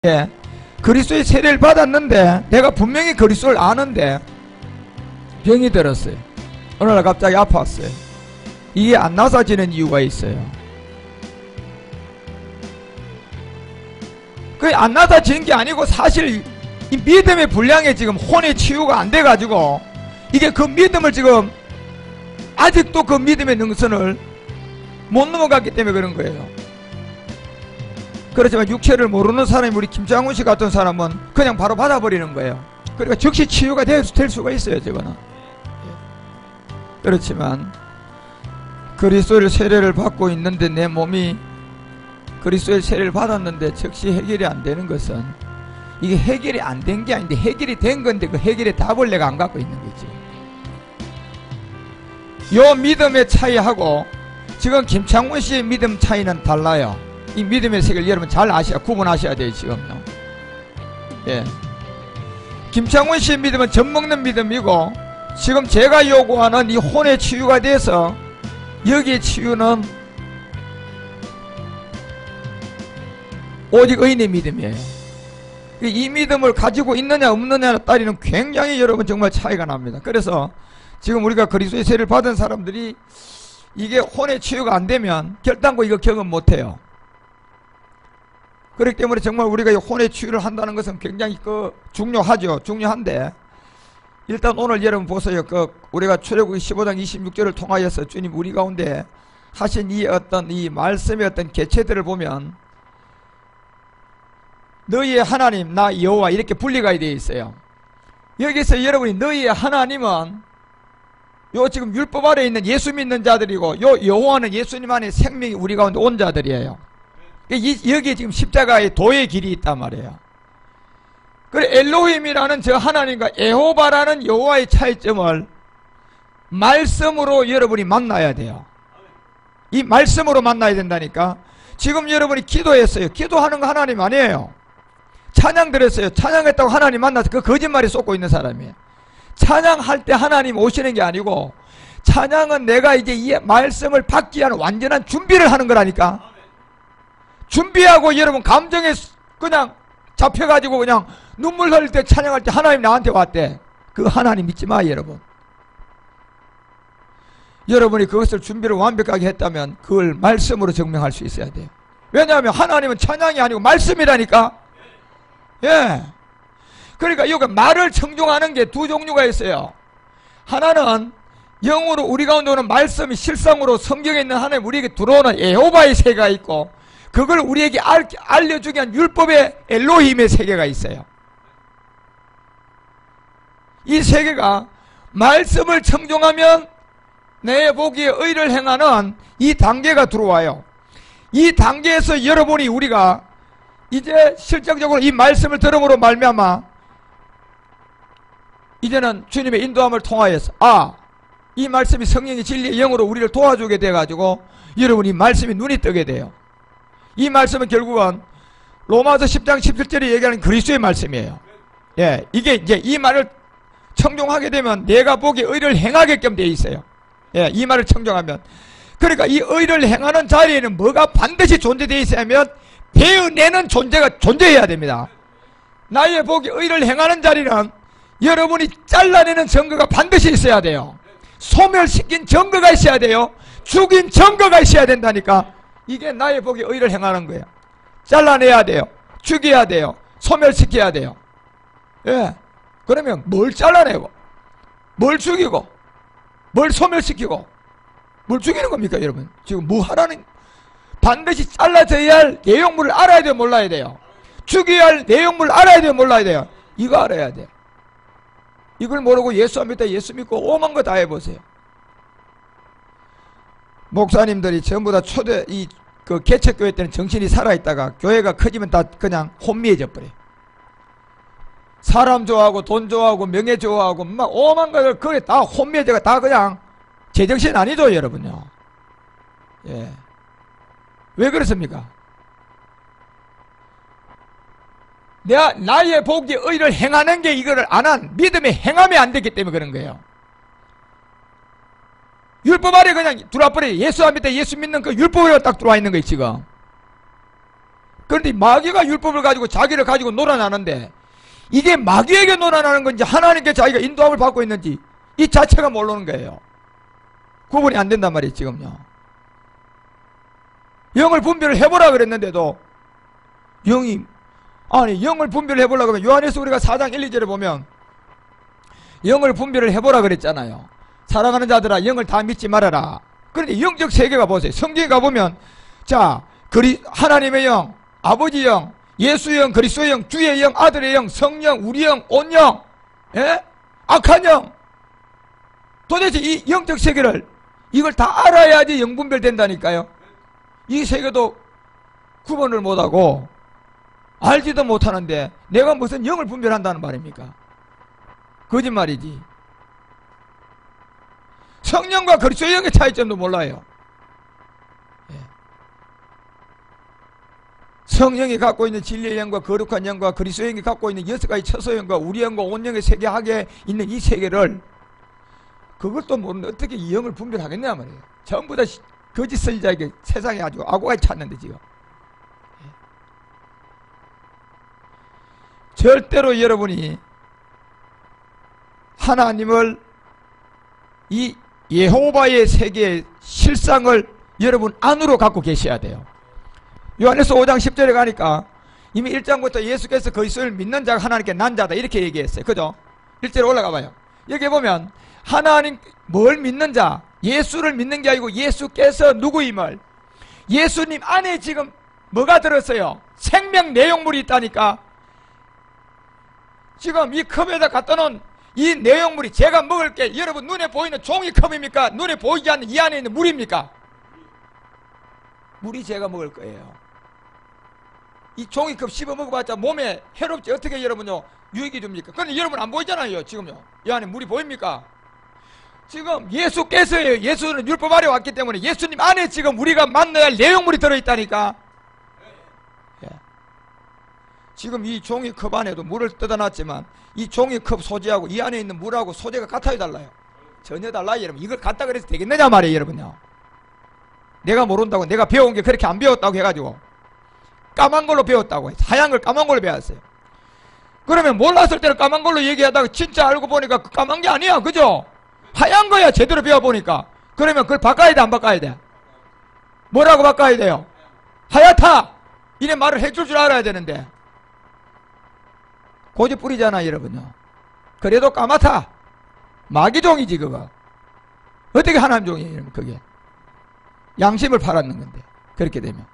예, 그리스도의 세례를 받았는데 내가 분명히 그리스도를 아는데 병이 들었어요. 어느 날 갑자기 아팠어요. 이게 안 나서지는 이유가 있어요. 그게 안 나서지는 게 아니고 사실 이 믿음의 분량에 지금 혼의 치유가 안 돼가지고 이게 그 믿음을 지금 아직도 그 믿음의 능선을 못 넘어갔기 때문에 그런 거예요. 그렇지만 육체를 모르는 사람이 우리 김장훈 씨 같은 사람은 그냥 바로 받아버리는 거예요. 그러니까 즉시 치유가 될 수가 있어요. 저거는. 그렇지만 그리스도의 세례를 받고 있는데 내 몸이 그리스도의 세례를 받았는데 즉시 해결이 안 되는 것은 이게 해결이 안 된 게 아닌데 해결이 된 건데 그 해결의 답을 내가 안 갖고 있는 거지. 요 믿음의 차이하고 지금 김창훈 씨의 믿음 차이는 달라요. 이 믿음의 세계를 여러분 잘 구분하셔야 돼요. 지금요. 예. 김창훈 씨의 믿음은 젖먹는 믿음이고 지금 제가 요구하는 이 혼의 치유가 돼서 여기의 치유는 오직 의인의 믿음이에요. 이 믿음을 가지고 있느냐 없느냐에 따르는 굉장히 여러분 정말 차이가 납니다. 그래서 지금 우리가 그리스도의 세례를 받은 사람들이 이게 혼의 치유가 안 되면 결단코 이거 경험 못해요. 그렇기 때문에 정말 우리가 이 혼의 치유를 한다는 것은 굉장히 중요하죠. 중요한데 일단 오늘 여러분 보세요. 우리가 출애굽기 15장 26절을 통하여서 주님 우리 가운데 하신 이 어떤 이 말씀의 어떤 개체들을 보면 너희의 하나님 나 여호와 이렇게 분리가 되어 있어요. 여기서 여러분이 너희의 하나님은 요 지금 율법 아래에 있는 예수 믿는 자들이고 요 여호와는 예수님 안에 생명이 우리 가운데 온 자들이에요. 여기에 지금 십자가의 도의 길이 있단 말이에요. 그래 엘로힘이라는 저 하나님과 에호바라는 여호와의 차이점을 말씀으로 여러분이 만나야 돼요. 이 말씀으로 만나야 된다니까. 지금 여러분이 기도했어요. 기도하는 거 하나님 아니에요. 찬양 드렸어요. 찬양했다고 하나님 만나서 그 거짓말이 쏟고 있는 사람이에요. 찬양할 때 하나님 오시는 게 아니고 찬양은 내가 이제 이 말씀을 받기 위한 완전한 준비를 하는 거라니까. 준비하고 여러분 감정에 그냥 잡혀가지고 그냥 눈물 흘릴 때 찬양할 때 하나님 나한테 왔대. 그 하나님 믿지 마 여러분. 여러분이 그것을 준비를 완벽하게 했다면 그걸 말씀으로 증명할 수 있어야 돼요. 왜냐하면 하나님은 찬양이 아니고 말씀이라니까. 예. 그러니까 여기 말을 청종하는 게 두 종류가 있어요. 하나는 영으로 우리 가운데 오는 말씀이 실상으로 성경에 있는 하나님 우리에게 들어오는 여호와의 세계가 있고 그걸 우리에게 알려주기 위한 율법의 엘로힘의 세계가 있어요. 이 세계가 말씀을 청종하면 내 보기에 의를 행하는 이 단계가 들어와요. 이 단계에서 여러분이 우리가 이제 실질적으로 이 말씀을 들음으로 말미암아 이제는 주님의 인도함을 통하여서 이 말씀이 성령의 진리의 영으로 우리를 도와주게 돼가지고 여러분이 말씀이 눈이 뜨게 돼요. 이 말씀은 결국은 로마서 10장 17절에 얘기하는 그리스도의 말씀이에요. 예, 이게 이제 이 말을 청종하게 되면 내가 보기에 의를 행하게끔 되어 있어요. 예, 이 말을 청종하면. 그러니까 이 의를 행하는 자리에는 뭐가 반드시 존재되어 있어야면 베어내는 존재가 존재해야 됩니다. 나의 보기에 의를 행하는 자리는 여러분이 잘라내는 증거가 반드시 있어야 돼요. 소멸시킨 증거가 있어야 돼요. 죽인 증거가 있어야 된다니까. 이게 나의 보기에 의를 행하는 거예요. 잘라내야 돼요. 죽여야 돼요. 소멸시켜야 돼요. 예. 그러면 뭘 잘라내고 뭘 죽이고 뭘 소멸시키고 뭘 죽이는 겁니까 여러분? 지금 뭐 하라는 반드시 잘라져야 할 내용물을 알아야 돼요 몰라야 돼요? 죽여야 할 내용물을 알아야 돼요 몰라야 돼요? 이거 알아야 돼요. 이걸 모르고 예수 안 믿다 예수 믿고 오만 거 다 해보세요. 목사님들이 전부 다 그 개척교회 때는 정신이 살아있다가 교회가 커지면 다 그냥 혼미해져 버려요. 사람 좋아하고 돈 좋아하고 명예 좋아하고 막 오만 것을 그게 다 혼미해져가 다 그냥 제정신 아니죠 여러분요. 예. 왜 그렇습니까? 나의 보기에 의를 행하는 게 이거를 안 한 믿음의 행함이 안 됐기 때문에 그런 거예요. 율법 아래 그냥 들어와 버려요. 예수 안 믿다 예수 믿는 그 율법으로 딱 들어와 있는 거예요 지금. 그런데 마귀가 율법을 가지고 자기를 가지고 놀아나는데 이게 마귀에게 놀아나는 건지 하나님께 자기가 인도함을 받고 있는지 이 자체가 모르는 거예요. 구분이 안 된단 말이에요 지금요. 영을 분별을 해보라 그랬는데도 영을 분별을 해보려고 하면 요한일서 우리가 4장 1, 2절에 보면 영을 분별을 해보라 그랬잖아요. 사랑하는 자들아 영을 다 믿지 말아라. 그런데 영적 세계가 보세요. 성경에 가보면 자 하나님의 영, 아버지 영, 예수 영, 그리스도의 영, 주의 영, 아들의 영, 성령, 우리 영, 온 영, 예? 악한 영. 도대체 이 영적 세계를 이걸 다 알아야지 영분별 된다니까요. 이 세계도 구분을 못하고 알지도 못하는데 내가 무슨 영을 분별한다는 말입니까? 거짓말이지. 성령과 그리스도의 영의 차이점도 몰라요. 예. 성령이 갖고 있는 진리의 영과 거룩한 영과 그리스도의 영이 갖고 있는 6가지 처소영과 우리 영과 온 영의 세계하게 있는 이 세계를 그것도 모르는데 어떻게 이 영을 분별하겠냐 말이에요. 전부 다 거짓 선지자에게 세상에 아주 악오같이 찾는데 지금. 예. 절대로 여러분이 하나님을 이 예호바의 세계의 실상을 여러분 안으로 갖고 계셔야 돼요. 요한일서 5장 10절에 가니까 이미 1장부터 예수께서 그리스도를 믿는 자가 하나님께 난 자다 이렇게 얘기했어요. 그죠? 1절에 올라가 봐요. 여기 보면 하나님 뭘 믿는 자, 예수를 믿는 게 아니고 예수께서 누구임을, 예수님 안에 지금 뭐가 들었어요? 생명 내용물이 있다니까. 지금 이 컵에다 갖다 놓은 이 내용물이 제가 먹을 게 여러분 눈에 보이는 종이컵입니까? 눈에 보이지 않는 이 안에 있는 물입니까? 물이 제가 먹을 거예요. 이 종이컵 씹어 먹어봤자 몸에 해롭지 어떻게 여러분요 유익이 줍니까? 그런데 여러분 안 보이잖아요 지금요. 이 안에 물이 보입니까? 지금 예수께서요. 예수는 율법 아래 왔기 때문에 예수님 안에 지금 우리가 만나야 할 내용물이 들어있다니까. 예. 지금 이 종이컵 안에도 물을 뜯어놨지만 이 종이컵 소재하고 이 안에 있는 물하고 소재가 같아요 달라요? 전혀 달라요 여러분. 이걸 갖다 그래서 되겠느냐 말이에요 여러분요. 내가 모른다고 내가 배운 게 그렇게 안 배웠다고 해가지고 까만 걸로 배웠다고 하얀 걸 까만 걸로 배웠어요. 그러면 몰랐을 때는 까만 걸로 얘기하다가 진짜 알고 보니까 그 까만 게 아니야 그죠? 하얀 거야 제대로 배워보니까. 그러면 그걸 바꿔야 돼 안 바꿔야 돼? 뭐라고 바꿔야 돼요? 하얗다 이래 말을 해줄 줄 알아야 되는데 고집 뿌리잖아 여러분요. 그래도 까맣다 마귀종이지 그거. 어떻게 하나님 종이에요 그게? 양심을 팔았는 건데 그렇게 되면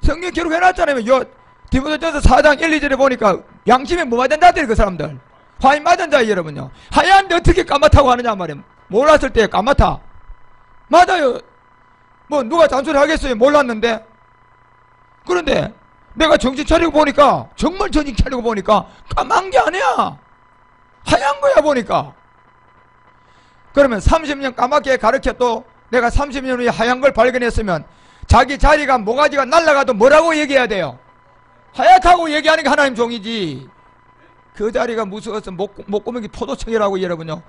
성경 기록해놨잖아요. 요 디모데전서 4장 1, 2절에 보니까 양심에 뭐 맞은 자들이 그 사람들 화인 맞은 자예요 여러분요. 하얀데 어떻게 까맣다고 하느냐 말이에요. 몰랐을 때 까맣다. 맞아요. 뭐 누가 잔소리 하겠어요. 몰랐는데. 그런데 내가 정신 차리고 보니까 정말 정신 차리고 보니까 까만 게 아니야. 하얀 거야 보니까. 그러면 30년 까맣게 가르쳐 또 내가 30년 후에 하얀 걸 발견했으면 자기 자리가 모가지가 날아가도 뭐라고 얘기해야 돼요? 하얗다고 얘기하는 게 하나님 종이지. 그 자리가 무서워서 목구멍이 포도청이라고 여러분요.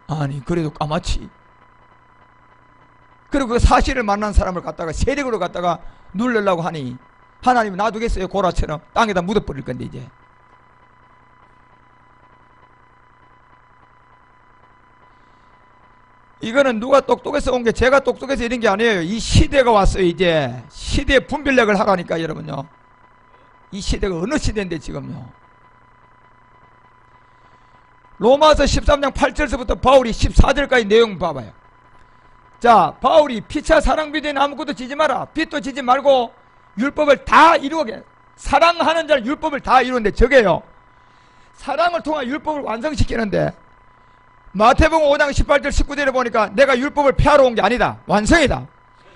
아니 그래도 까맣지. 그리고 그 사실을 만난 사람을 갖다가 세력으로 갖다가 누르려고 하니 하나님이 놔두겠어요? 고라처럼 땅에다 묻어버릴 건데 이제. 이거는 누가 똑똑해서 온 게 제가 똑똑해서 이런 게 아니에요. 이 시대가 왔어요. 이제 시대의 분별력을 하라니까 여러분요. 이 시대가 어느 시대인데 지금요. 로마서 13장 8절서부터 바울이 14절까지 내용 봐봐요. 자, 바울이 피차 사랑 비대에 아무것도 지지 마라. 빚도 지지 말고 율법을 다 이루게. 사랑하는 자는 율법을 다 이루는데 저게요. 사랑을 통한 율법을 완성시키는데 마태복음 5장 18절 19절에 보니까 내가 율법을 폐하러 온 게 아니다. 완성이다.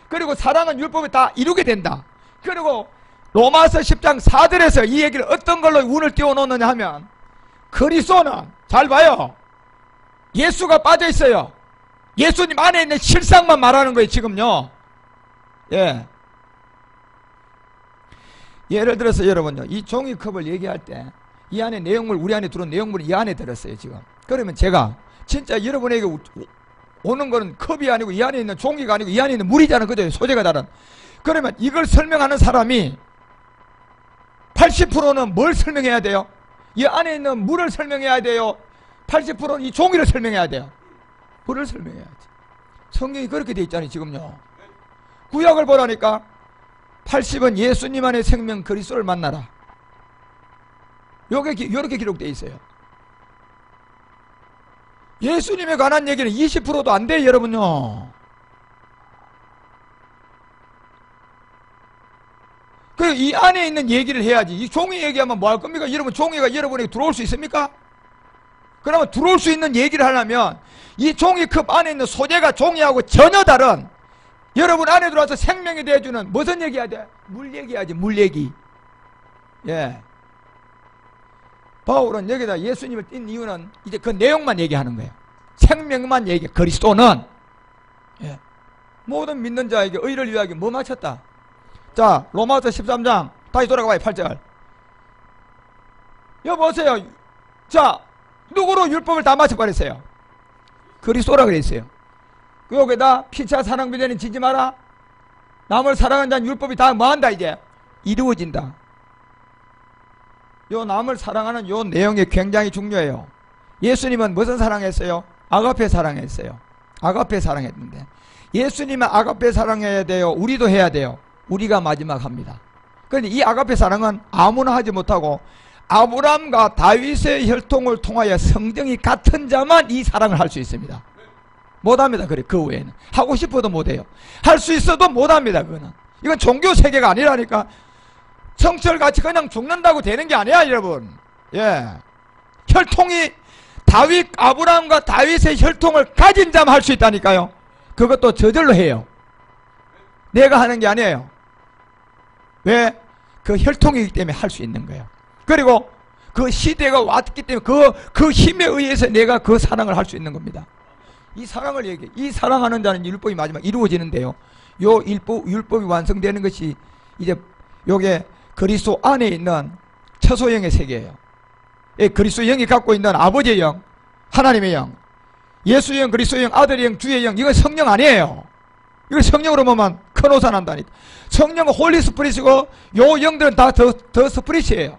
그리고 사랑은 율법을 다 이루게 된다. 그리고 로마서 10장 4절에서 이 얘기를 어떤 걸로 운을 띄워놓느냐 하면 그리스도는 잘 봐요. 예수가 빠져 있어요. 예수님 안에 있는 실상만 말하는 거예요 지금요. 예. 예를 들어서 여러분요 이 종이컵을 얘기할 때 이 안에 내용물 우리 안에 들어온 내용물이 이 안에 들었어요 지금. 그러면 제가 진짜 여러분에게 오는 거는 컵이 아니고 이 안에 있는 종이가 아니고 이 안에 있는 물이잖아. 그죠? 소재가 다른. 그러면 이걸 설명하는 사람이 80%는 뭘 설명해야 돼요? 이 안에 있는 물을 설명해야 돼요? 80%는 이 종이를 설명해야 돼요? 물을 설명해야지. 성경이 그렇게 돼 있잖아요. 지금요. 구약을 보라니까 80은 예수님 안의 생명 그리스도를 만나라. 요게 요렇게 기록되어 있어요. 예수님에 관한 얘기는 20%도 안 돼요, 여러분요. 그 이 안에 있는 얘기를 해야지. 이 종이 얘기하면 뭐 할 겁니까? 여러분, 종이가 여러분에게 들어올 수 있습니까? 그러면 들어올 수 있는 얘기를 하려면 이 종이컵 안에 있는 소재가 종이하고 전혀 다른, 여러분 안에 들어와서 생명이 되어주는 무슨 얘기해야 돼? 물 얘기해야지. 물 얘기. 예. 바울은 여기다 예수님을 띈 이유는 이제 그 내용만 얘기하는 거예요. 생명만 얘기해. 그리스도는, 예, 모든 믿는 자에게 의를 위하여 뭐 마쳤다? 자, 로마서 13장 다시 돌아가봐요. 8절. 여보세요. 자, 누구로 율법을 다 맞춰버렸어요? 그리스도라 그랬어요. 여기다 피차 사랑비되는 지지 마라. 남을 사랑한 자는 율법이 다 뭐한다? 이제 이루어진다. 요 남을 사랑하는 요 내용이 굉장히 중요해요. 예수님은 무슨 사랑했어요? 아가페 사랑했어요. 아가페 사랑했는데 예수님은 아가페 사랑해야 돼요? 우리도 해야 돼요? 우리가 마지막 합니다. 그런데 이 아가페 사랑은 아무나 하지 못하고 아브람과 다윗의 혈통을 통하여 성정이 같은 자만 이 사랑을 할 수 있습니다. 못합니다. 그래, 그 외에는 하고 싶어도 못해요. 할 수 있어도 못합니다. 그거는 이건 종교 세계가 아니라니까. 성철같이 그냥 죽는다고 되는 게 아니야, 여러분. 예, 혈통이 다윗, 아브라함과 다윗의 혈통을 가진 자만 할 수 있다니까요. 그것도 저절로 해요. 내가 하는 게 아니에요. 왜? 그 혈통이기 때문에 할 수 있는 거예요. 그리고 그 시대가 왔기 때문에 그 힘에 의해서 내가 그 사랑을 할 수 있는 겁니다. 이 사랑을 얘기해. 이 사랑하는 자는 율법이 마지막 이루어지는데요. 요 율법이 완성되는 것이 이제 요게 그리스도 안에 있는 처소형의 세계예요. 그리스도 영이 갖고 있는 아버지의 영, 하나님의 영, 예수의 영, 그리스도의 영, 아들의 영, 주의 영, 이건 성령 아니에요. 이걸 성령으로 보면 큰 오산 한다니까. 성령은 홀리 스프릿이고 요 영들은 다 더 스프릿이에요.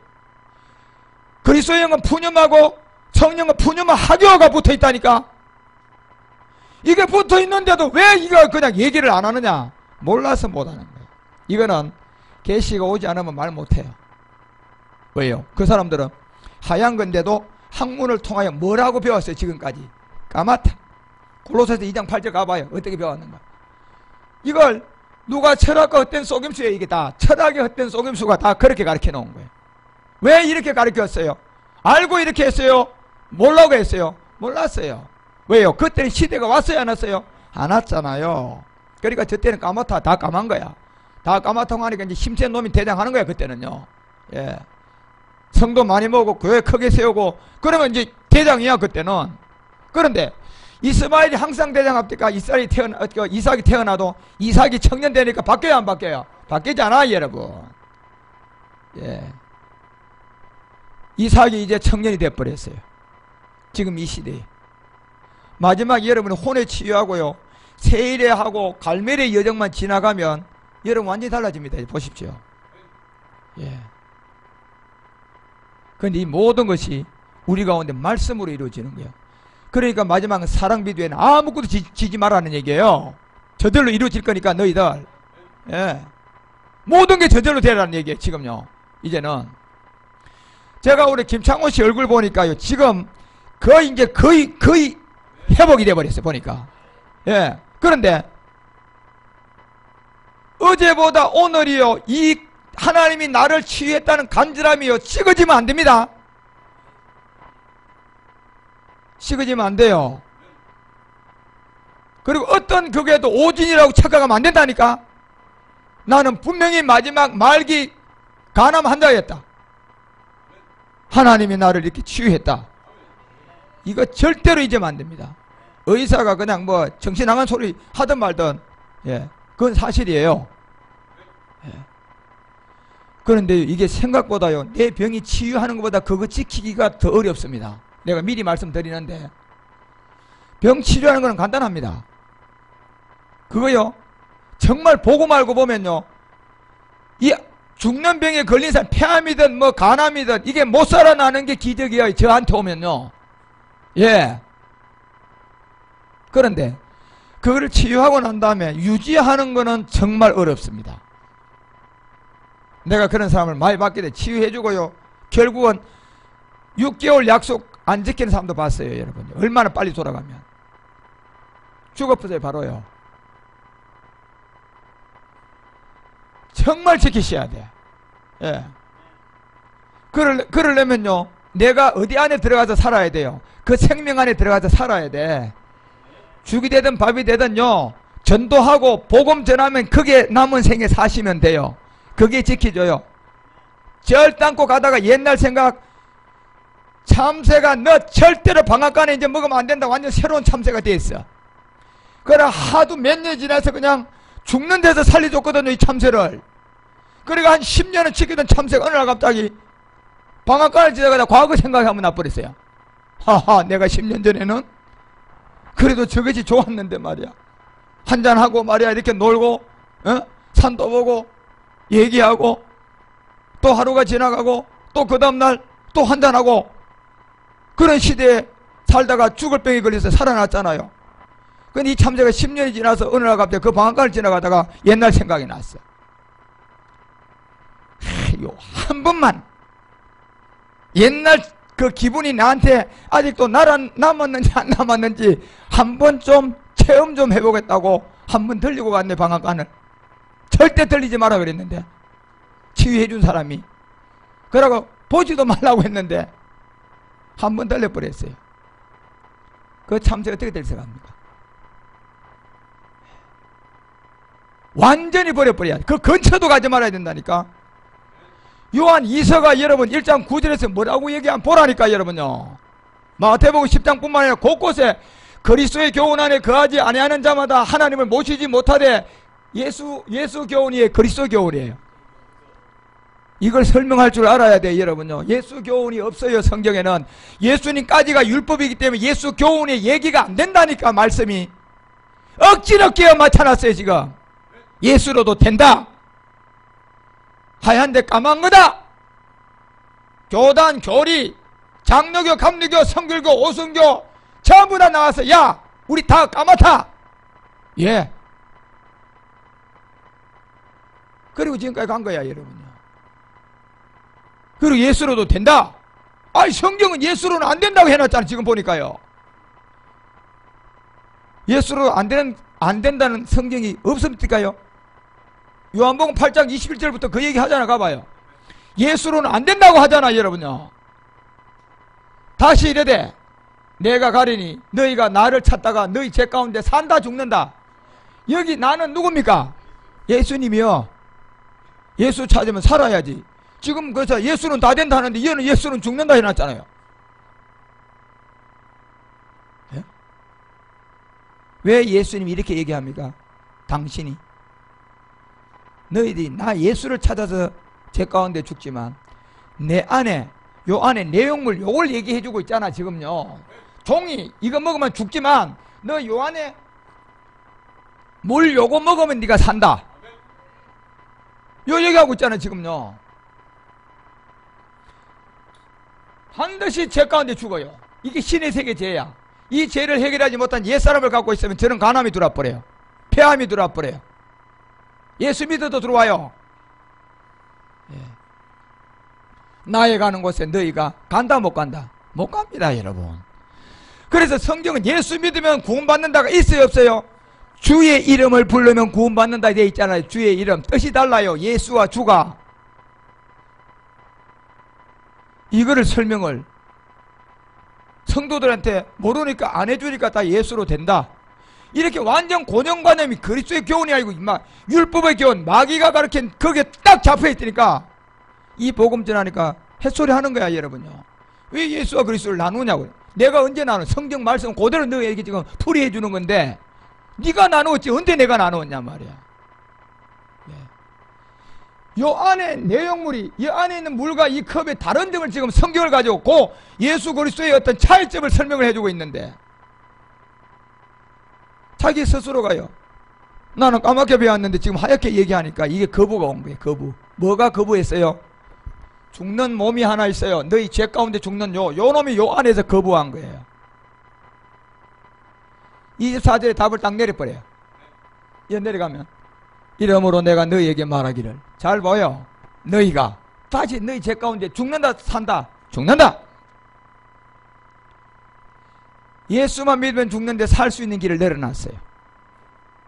그리스도의 영은 푸념하고 성령은 푸념한 하교가 붙어 있다니까. 이게 붙어 있는데도 왜 이거 그냥 얘기를 안 하느냐? 몰라서 못 하는 거예요. 이거는 계시가 오지 않으면 말 못해요. 왜요? 그 사람들은 하얀 건데도 학문을 통하여 뭐라고 배웠어요? 지금까지 까맣다. 골로새서 2장 8절 가봐요. 어떻게 배웠는가? 이걸 누가 철학과 헛된 속임수에 이게 다 철학의 헛된 속임수가 다 그렇게 가르쳐 놓은 거예요. 왜 이렇게 가르쳤어요? 알고 이렇게 했어요? 몰라고 했어요? 몰랐어요. 왜요? 그때는 시대가 왔어요? 안 왔어요? 안 왔잖아요. 그러니까 저 때는 까맣다. 다 까만 거야. 다 까맣다고 하니까 이제 힘센 놈이 대장하는 거야. 그때는요. 예. 성도 많이 모으고 교회 크게 세우고 그러면 이제 대장이야. 그때는. 그런데 이스마엘이 항상 대장합니까? 이삭이 태어나도 이삭이 청년 되니까 바뀌어요? 안 바뀌어요? 바뀌잖아, 여러분. 예. 이삭이 이제 청년이 돼버렸어요. 지금 이 시대에. 마지막 여러분은 혼에 치유하고요. 세일해하고 갈멜의 여정만 지나가면 여러분 완전히 달라집니다. 보십시오. 예. 그런데 이 모든 것이 우리 가운데 말씀으로 이루어지는 거예요. 그러니까 마지막은 사랑 비두에는 아무것도 지지 말라는 얘기예요. 저절로 이루어질 거니까 너희들. 예. 모든 게 저절로 되라는 얘기예요. 지금요. 이제는. 제가 우리 김창호 씨 얼굴 보니까요. 지금 거의 회복이 돼버렸어요. 보니까. 예. 그런데 어제보다 오늘이요. 이 하나님이 나를 치유했다는 간절함이요. 식어지면 안 됩니다. 식어지면 안 돼요. 그리고 어떤 극에도 오진이라고 착각하면 안 된다니까. 나는 분명히 마지막 말기 간암 환자였다. 하나님이 나를 이렇게 치유했다. 이거 절대로 잊으면 안 됩니다. 의사가 그냥 뭐 정신 나간 소리 하든 말든, 예, 그건 사실이에요. 예. 그런데 이게 생각보다요, 내 병이 치유하는 것보다 그거 지키기가 더 어렵습니다. 내가 미리 말씀드리는데, 병 치료하는 거는 간단합니다. 그거요, 정말 보고 말고 보면요, 이 죽는 병에 걸린 사람, 폐암이든 뭐 간암이든 이게 못 살아나는 게 기적이에요. 저한테 오면요. 예. 그런데 그거를 치유하고 난 다음에 유지하는 거는 정말 어렵습니다. 내가 그런 사람을 많이 봤기 때문에 치유해주고요, 결국은 6개월 약속 안 지키는 사람도 봤어요. 여러분, 얼마나 빨리 돌아가면 죽어버려요. 바로요. 정말 지키셔야 돼. 예. 그러려면요, 내가 어디 안에 들어가서 살아야 돼요. 그 생명 안에 들어가서 살아야 돼. 죽이 되든 밥이 되든요, 전도하고 복음 전하면 그게 남은 생에 사시면 돼요. 그게 지켜줘요. 절단고 가다가 옛날 생각, 참새가 너 절대로 방앗간에 이제 먹으면 안 된다. 완전 새로운 참새가 돼 있어. 그래 하도 몇 년 지나서 그냥 죽는 데서 살려줬거든요, 이 참새를. 그러니까 한 10년을 지키던 참새가 어느 날 갑자기 방앗간을 지나가다 과거 생각이 한번 나버렸어요. 하하, 내가 10년 전에는 그래도 저것이 좋았는데 말이야. 한잔하고 말이야, 이렇게 놀고, 산도 보고 얘기하고 또 하루가 지나가고 또 그 다음날 또 한잔하고 그런 시대에 살다가 죽을 병에 걸려서 살아났잖아요. 근데 이 참새가 10년이 지나서 어느 날 갑자기 그 방앗간을 지나가다가 옛날 생각이 났어. 한 번만 옛날 그 기분이 나한테 아직도 남았는지 안 남았는지 한 번 좀 체험 좀 해보겠다고 한 번 들리고 갔네, 방앗간을. 절대 들리지 마라 그랬는데, 치유해준 사람이. 그러고 보지도 말라고 했는데 한 번 들려버렸어요. 그 참새 어떻게 될 생각입니까? 완전히 버려버려야 돼. 그 근처도 가지 말아야 된다니까. 요한 2서가 여러분 1장 9절에서 뭐라고 얘기한 보라니까 여러분요. 마태복음 10장뿐만 아니라 곳곳에 그리스도의 교훈 안에 거하지 아니하는 자마다 하나님을 모시지 못하되 예수 교훈이 그리스도 교훈이에요. 이걸 설명할 줄 알아야 돼 여러분요. 예수 교훈이 없어요. 성경에는. 예수님까지가 율법이기 때문에 예수 교훈의 얘기가 안 된다니까. 말씀이 억지로 끼워 맞춰놨어요. 지금 예수로도 된다, 하얀데 까만 거다, 교단, 교리, 장로교, 감리교, 성결교, 오순교 전부 다 나와서 야 우리 다 까맣다. 예. 그리고 지금까지 간 거야 여러분요. 그리고 예수로도 된다. 아니 성경은 예수로는 안 된다고 해놨잖아. 지금 보니까요. 예수로 안 된다는 성경이 없습니까요? 요한복음 8장 21절부터 그 얘기 하잖아. 가봐요. 예수로는 안 된다고 하잖아 여러분요. 다시 이래되 내가 가리니 너희가 나를 찾다가 너희 죄 가운데 산다 죽는다. 여기 나는 누굽니까? 예수님이요. 예수 찾으면 살아야지. 지금 그래서 예수는 다 된다 하는데 얘는 예수는 죽는다 해놨잖아요. 예? 왜 예수님이 이렇게 얘기합니까? 당신이 너희들이 나 예수를 찾아서 죄 가운데 죽지만 내 안에 요 안에 내용물 요걸 얘기해주고 있잖아. 지금요 종이 이거 먹으면 죽지만 너 요 안에 물 요거 먹으면 네가 산다. 요 얘기하고 있잖아. 지금요 반드시 죄 가운데 죽어요. 이게 신의 세계 죄야. 이 죄를 해결하지 못한 옛사람을 갖고 있으면 저는 간암이 들어와 버려요. 폐암이 들어와 버려요. 예수 믿어도 들어와요. 예. 나에 가는 곳에 너희가 간다 못 간다? 못 갑니다 여러분. 그래서 성경은 예수 믿으면 구원받는다가 있어요 없어요? 주의 이름을 부르면 구원받는다 되어 있잖아요. 주의 이름 뜻이 달라요. 예수와 주가. 이거를 설명을 성도들한테 모르니까 안 해주니까 다 예수로 된다. 이렇게 완전 고정관념이 그리스도의 교훈이 아니고 율법의 교훈, 마귀가 가르친 거기에 딱 잡혀있으니까 이 복음 전하니까 햇소리 하는 거야 여러분요. 왜 예수와 그리스도를 나누냐고요. 내가 언제 나누? 성경 말씀 그대로 너에게 지금 풀이해 주는 건데 네가 나누었지 언제 내가 나누었냐 말이야. 요 안에 내용물이 이 안에 있는 물과 이 컵의 다른 점을 지금 성경을 가지고 예수 그리스도의 어떤 차이점을 설명을 해주고 있는데 자기 스스로가요. 나는 까맣게 배웠는데 지금 하얗게 얘기하니까 이게 거부가 온 거예요. 거부. 뭐가 거부했어요? 죽는 몸이 하나 있어요. 너희 죄 가운데 죽는 요 놈이 요 안에서 거부한 거예요. 24절에 답을 딱 내려버려요. 이 내려가면 이러므로 내가 너희에게 말하기를 잘 보여. 너희가 다시 너희 죄 가운데 죽는다 산다. 죽는다. 예수만 믿으면 죽는데 살 수 있는 길을 내려놨어요.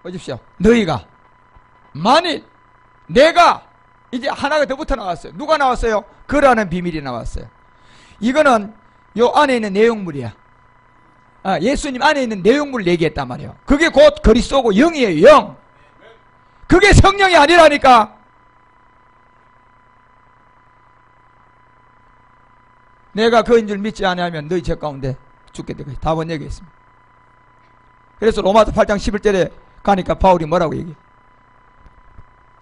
보십시오. 너희가 만일 내가 이제 하나가 더 붙어 나왔어요. 누가 나왔어요? 그라는 비밀이 나왔어요. 이거는 요 안에 있는 내용물이야. 예수님 안에 있는 내용물을 얘기했단 말이에요. 그게 곧 그리스도고 영이에요. 영. 그게 성령이 아니라니까. 내가 그인 줄 믿지 않으면 너희 죄 가운데 죽게 되고 답은 여기 있습니다. 그래서 로마서 8장 11절에 가니까 바울이 뭐라고 얘기해?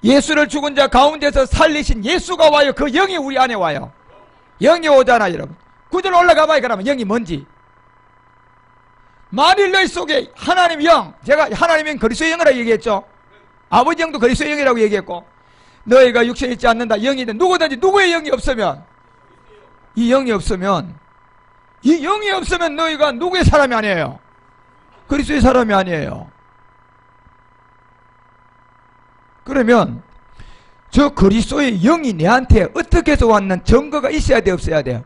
예수를 죽은 자 가운데서 살리신 예수가 와요. 그 영이 우리 안에 와요. 영이 오잖아 여러분. 9절 올라가봐요. 그러면 영이 뭔지. 만일 너희 속에 하나님 영, 제가 하나님은 그리스도의 영이라고 얘기했죠. 아버지 영도 그리스도의 영이라고 얘기했고, 너희가 육신에 있지 않는다. 영이든 누구든지 누구의 영이 없으면, 이 영이 없으면 너희가 누구의 사람이 아니에요? 그리스도의 사람이 아니에요. 그러면 저 그리스도의 영이 내한테 어떻게 해서 왔는 증거가 있어야 돼, 없어야 돼요?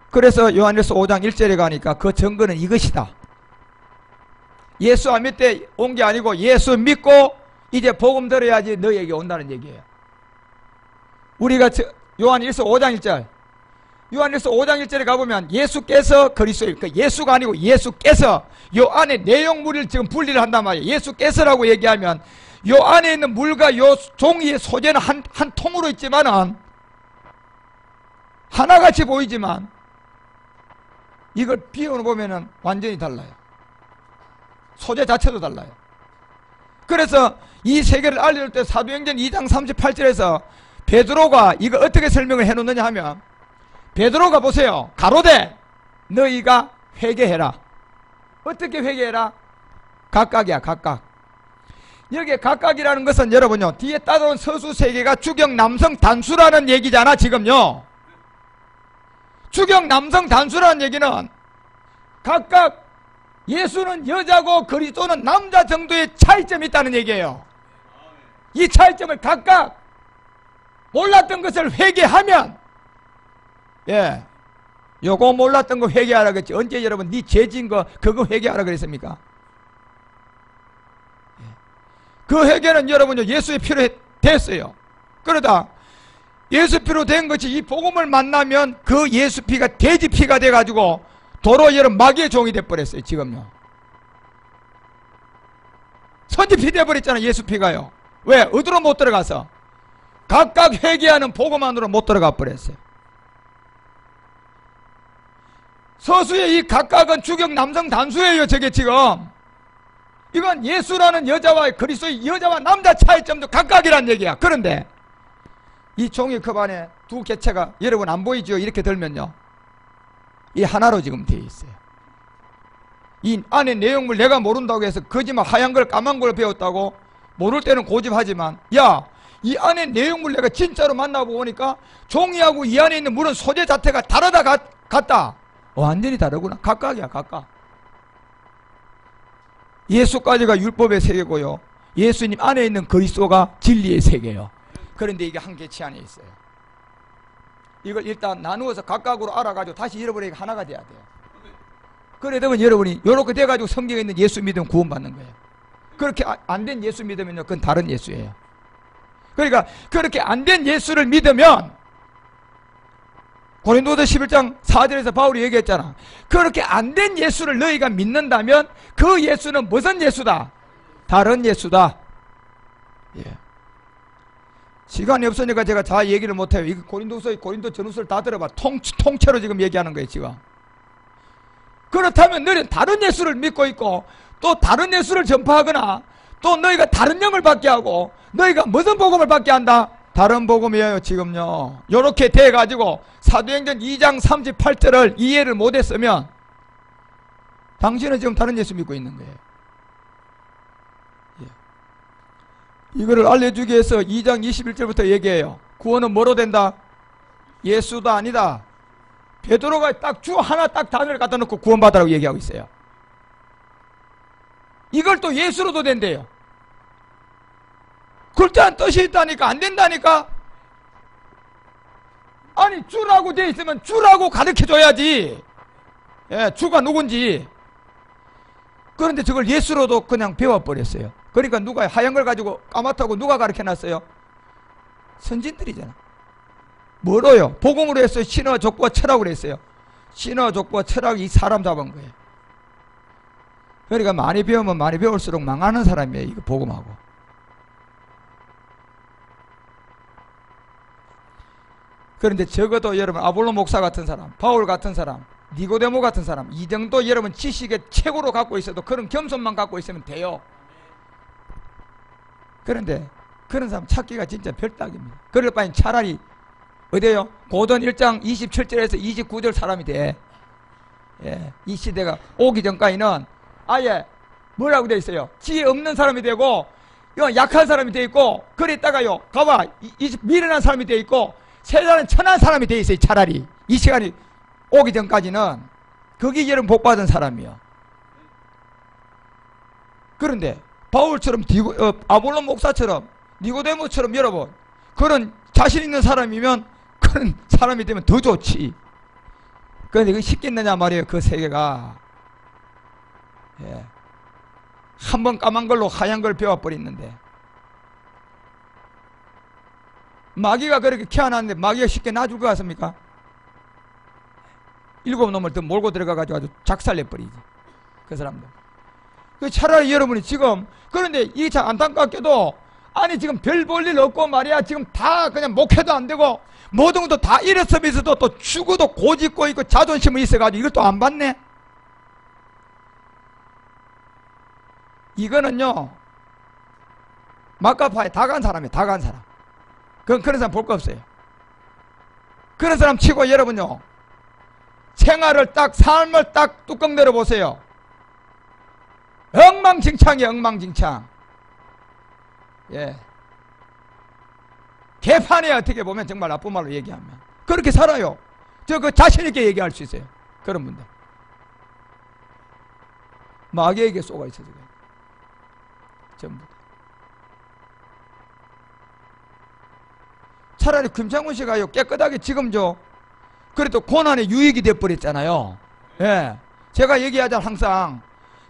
그래서 요한일서 5장 1절에 가니까 그 증거는 이것이다. 예수 안 믿대 온 게 아니고 예수 믿고 이제 복음 들어야지 너희에게 온다는 얘기예요. 우리가 요한일서 5장 1절, 요한일서 5장 1절에 가보면 예수께서 그리스도예요. 그러니까 예수가 아니고 예수께서, 요 안에 내용물을 지금 분리를 한단 말이에요. 예수께서라고 얘기하면 요 안에 있는 물과 요 종이의 소재는 한 통으로 있지만은 하나같이 보이지만 이걸 비유로 보면은 완전히 달라요. 소재 자체도 달라요. 그래서 이 세계를 알려줄 때 사도행전 2장 38절에서 베드로가 이거 어떻게 설명을 해놓느냐 하면, 베드로가 보세요. 가로되 너희가 회개해라. 어떻게 회개해라? 각각이야, 각각. 여기에 각각이라는 것은 여러분요, 뒤에 따라온 서수 세 개가 주격 남성 단수라는 얘기잖아, 지금요. 주격 남성 단수라는 얘기는 각각 예수는 여자고 그리스도는 남자 정도의 차이점이 있다는 얘기예요. 이 차이점을 각각 몰랐던 것을 회개하면, 예, 요거 몰랐던 거 회개하라 그랬지. 언제 여러분 네 죄진 거 그거 회개하라 그랬습니까? 그 회개는 여러분요 예수의 피로 됐어요. 그러다 예수 피로 된 것이 이 복음을 만나면 그 예수 피가 돼지 피가 돼가지고 도로 여러분 마귀의 종이 돼버렸어요. 지금요 선지 피 돼버렸잖아요. 예수 피가요. 왜? 어디로 못 들어가서 각각 회개하는 복음 안으로 못 들어가 버렸어요. 서수의 이 각각은 주격 남성 단수예요. 저게 지금 이건 예수라는 여자와 그리스도의 여자와 남자 차이점도 각각이란 얘기야. 그런데 이 종이컵 안에 두 개체가 여러분 안 보이죠? 이렇게 들면요 이 하나로 지금 되어 있어요. 이 안에 내용물 내가 모른다고 해서 거짓말 하얀 걸 까만 걸 배웠다고 모를 때는 고집하지만, 야, 이 안에 내용물 내가 진짜로 만나보고 보니까 종이하고 이 안에 있는 물은 소재 자체가 다르다 같다. 완전히 다르구나. 각각이야, 각각. 예수까지가 율법의 세계고요, 예수님 안에 있는 그리스도가 진리의 세계예요. 그런데 이게 한 개체 안에 있어요. 이걸 일단 나누어서 각각으로 알아가지고 다시 잃어버리니까 하나가 돼야 돼요. 그래 되면 여러분이 요렇게 돼가지고 성경에 있는 예수 믿으면 구원받는 거예요. 그렇게 안 된 예수 믿으면요 그건 다른 예수예요. 그러니까 그렇게 안 된 예수를 믿으면 고린도서 11장 4절에서 바울이 얘기했잖아. 그렇게 안 된 예수를 너희가 믿는다면 그 예수는 무슨 예수다? 다른 예수다. 예. 시간이 없으니까 제가 다 얘기를 못해요. 이 고린도 전후서를 다 들어봐. 통째로 지금 얘기하는 거예요, 지금. 그렇다면 너희는 다른 예수를 믿고 있고 또 다른 예수를 전파하거나 또 너희가 다른 영을 받게 하고 너희가 무슨 복음을 받게 한다? 다른 복음이에요, 지금요. 요렇게 돼가지고 사도행전 2장 38절을 이해를 못했으면 당신은 지금 다른 예수 믿고 있는 거예요. 이거를 알려주기 위해서 2장 21절부터 얘기해요. 구원은 뭐로 된다? 예수도 아니다. 베드로가 딱 주 하나 딱 단어를 갖다 놓고 구원받으라고 얘기하고 있어요. 이걸 또 예수로도 된대요. 그럴때한 뜻이 있다니까 안 된다니까. 아니 주라고 돼 있으면 주라고 가르쳐줘야지. 예, 주가 누군지. 그런데 저걸 예수로도 그냥 배워버렸어요. 그러니까 누가 하얀 걸 가지고 까맣다고 누가 가르쳐놨어요? 선진들이잖아. 뭐로요? 복음으로 했어요? 신화, 족보와 철학으로 했어요? 신화, 족보와 철학이 사람 잡은 거예요. 그러니까 많이 배우면 많이 배울수록 망하는 사람이에요. 이거 복음하고. 그런데 적어도 여러분 아볼로 목사 같은 사람, 바울 같은 사람, 니고데모 같은 사람, 이 정도 여러분 지식의 최고로 갖고 있어도 그런 겸손만 갖고 있으면 돼요. 그런데 그런 사람 찾기가 진짜 별딱입니다. 그럴 바엔 차라리 어디에요? 고전 1장 27절에서 29절 사람이 돼. 예, 이 시대가 오기 전까지는 아예 뭐라고 돼 있어요? 지혜 없는 사람이 되고 약한 사람이 돼 있고 그랬다가요 가봐 미련한 사람이 돼 있고 세상은 천한 사람이 돼 있어요. 차라리 이 시간이 오기 전까지는 거기 여러분 복받은 사람이요. 그런데 바울처럼 아볼로 목사처럼 니고데모처럼 여러분 그런 자신 있는 사람이면 그런 사람이 되면 더 좋지. 그런데 그게 쉽겠느냐 말이에요. 그 세계가. 예. 한번 까만 걸로 하얀 걸 배워버리는데 마귀가 그렇게 키워놨는데 마귀가 쉽게 놔줄 것 같습니까? 7놈을 더 몰고 들어가가지고 아주 작살내버리지 그 사람들. 차라리 여러분이 지금 그런데 이게 참 안타깝게도 아니 지금 별 볼 일 없고 말이야 지금 다 그냥 목회도 안 되고 모든 것도 다 이랬으면서도 또 죽어도 고집고 있고 자존심이 있어가지고 이걸 또 안 받네. 이거는요 막가파에 다 간 사람이에요. 다 간 사람. 그런 사람 볼 거 없어요. 그런 사람 치고 여러분요 생활을 딱 삶을 딱 뚜껑 내려보세요. 엉망진창이에요. 엉망진창. 예. 개판이에요. 어떻게 보면 정말 나쁜 말로 얘기하면 그렇게 살아요. 그 자신있게 얘기할 수 있어요. 그런 분들 마귀에게 쏘가 있어서 그래요. 전부 다. 차라리 김창훈 씨가요 깨끗하게 지금 그래도 고난의 유익이 돼버렸잖아요. 예. 제가 얘기하잖아 항상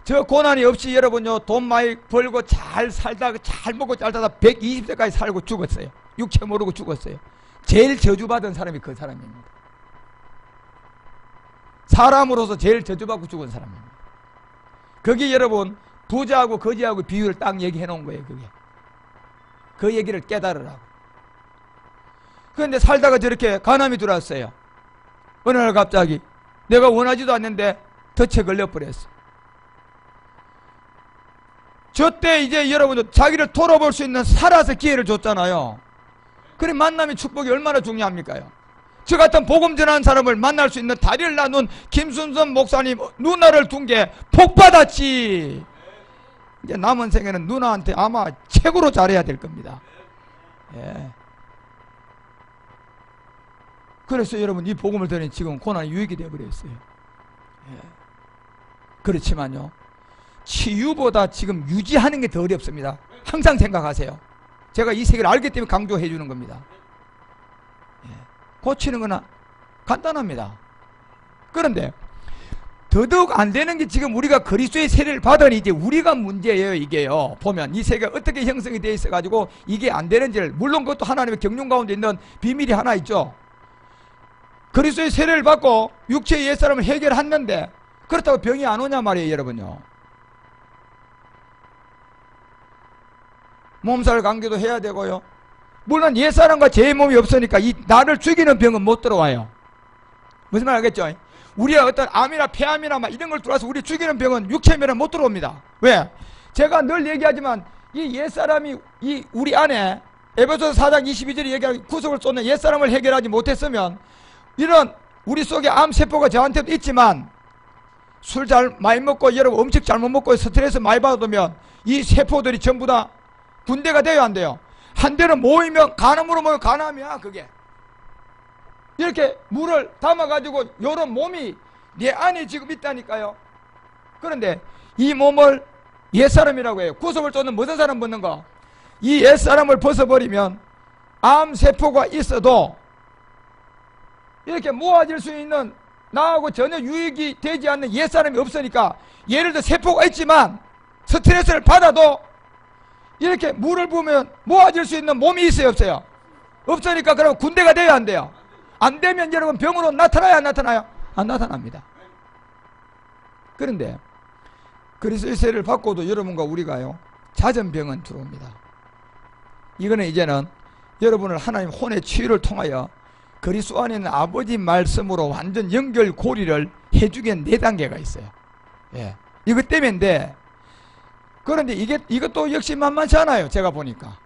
저 고난이 없이 여러분요 돈 많이 벌고 잘 살다가 잘 먹고 잘 살다가 120세까지 살고 죽었어요. 육체 모르고 죽었어요. 제일 저주받은 사람이 그 사람입니다. 사람으로서 제일 저주받고 죽은 사람입니다. 거기 여러분 부자하고 거지하고 비유를 딱 얘기해 놓은 거예요. 그게 그 얘기를 깨달으라고. 그런데 살다가 저렇게 간암이 들어왔어요. 어느 날 갑자기 내가 원하지도 않는데 덫에 걸려버렸어. 저때 이제 여러분들 자기를 돌아볼 수 있는 살아서 기회를 줬잖아요. 그래 만남의 축복이 얼마나 중요합니까요? 저 같은 복음 전하는 사람을 만날 수 있는 다리를 나눈 김순선 목사님 누나를 둔 게 복받았지. 이제 남은 생에는 누나한테 아마 최고로 잘해야 될 겁니다. 예. 그래서 여러분 이 복음을 들으니 지금 고난이 유익이 되어버렸어요. 예. 그렇지만요 치유보다 지금 유지하는 게 더 어렵습니다. 항상 생각하세요. 제가 이 세계를 알기 때문에 강조해 주는 겁니다. 예. 고치는 거나 간단합니다. 그런데 더더욱 안 되는 게 지금 우리가 그리스도의 세례를 받으니 이제 우리가 문제예요. 이게요 보면 이 세계가 어떻게 형성이 되어 있어 가지고 이게 안 되는지를 물론 그것도 하나님의 경륜 가운데 있는 비밀이 하나 있죠. 그리스도의 세례를 받고 육체의 옛사람을 해결했는데 그렇다고 병이 안 오냐 말이에요. 여러분요 몸살 감기도 해야 되고요 물론 옛사람과 제 몸이 없으니까 이 나를 죽이는 병은 못 들어와요. 무슨 말 알겠죠? 우리가 어떤 암이나 폐암이나 막 이런 걸 들어와서 우리 죽이는 병은 육체면은 못 들어옵니다. 왜? 제가 늘 얘기하지만 이 옛사람이 이 우리 안에 에베소서 4장 22절에 얘기하는 구속을 쏟는 옛사람을 해결하지 못했으면 이런 우리 속에 암세포가 저한테도 있지만 술 잘 많이 먹고 여러분 음식 잘못 먹고 스트레스 많이 받으면 이 세포들이 전부 다 군대가 돼요, 안 돼요? 한대로 모이면 간암으로 모여 간암이야, 그게. 이렇게 물을 담아가지고 요런 몸이 내 안에 지금 있다니까요. 그런데 이 몸을 옛사람이라고 해요. 구속을 쫓는 무슨 사람 벗는 거? 이 옛사람을 벗어버리면 암세포가 있어도 이렇게 모아질 수 있는 나하고 전혀 유익이 되지 않는 옛사람이 없으니까, 예를 들어 세포가 있지만 스트레스를 받아도 이렇게 물을 부으면 모아질 수 있는 몸이 있어요, 없어요? 없으니까 그럼 군대가 돼야 안 돼요? 안 되면 여러분 병으로 나타나요, 안 나타나요? 안 나타납니다. 그런데 그리스도의 세례를 받고도 여러분과 우리가요, 잦은 병은 들어옵니다. 이거는 이제는 여러분을 하나님 혼의 치유를 통하여 그리스도 안에 있는 아버지 말씀으로 완전 연결고리를 해주기에 4단계가 있어요. 예. 이것 때문인데, 그런데 이것도 역시 만만치 않아요, 제가 보니까.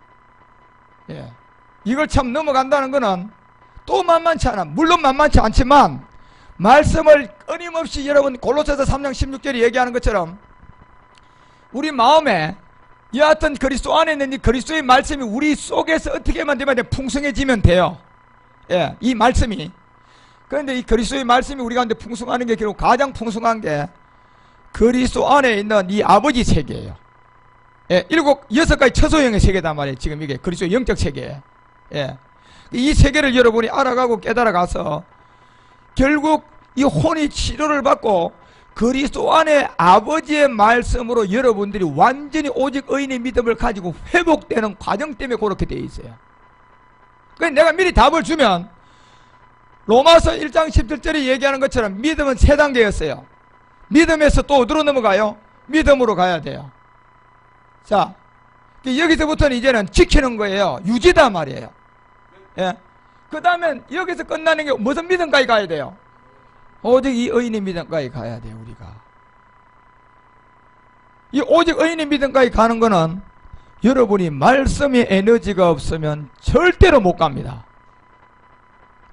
예. 이걸 참 넘어간다는 거는 또 만만치 않아. 물론 만만치 않지만, 말씀을 끊임없이 여러분 골로새서 3장 16절이 얘기하는 것처럼 우리 마음에 여하튼 그리스도 안에 있는 이 그리스도의 말씀이 우리 속에서 어떻게만 되면 풍성해지면 돼요. 예, 이 말씀이. 그런데 이 그리스도의 말씀이 우리 가운데 풍성하는 게 결국 가장 풍성한 게 그리스도 안에 있는 이 아버지 세계예요. 예, 6가지 처소형의 세계단 말이에요. 지금 이게 그리스도의 영적 세계예요. 예. 이 세계를 여러분이 알아가고 깨달아가서 결국 이 혼이 치료를 받고 그리스도 안에 아버지의 말씀으로 여러분들이 완전히 오직 의인의 믿음을 가지고 회복되는 과정 때문에 그렇게 되어 있어요. 그러니까 내가 미리 답을 주면 로마서 1장 17절에 얘기하는 것처럼 믿음은 3단계였어요. 믿음에서 또 어디로 넘어가요? 믿음으로 가야 돼요. 자, 여기서부터는 이제는 지키는 거예요. 유지다 말이에요. 예. 그 다음엔 여기서 끝나는 게 무슨 믿음까지 가야 돼요? 오직 이 의인의 믿음까지 가야 돼요, 우리가. 이 오직 의인의 믿음까지 가는 거는 여러분이 말씀의 에너지가 없으면 절대로 못 갑니다.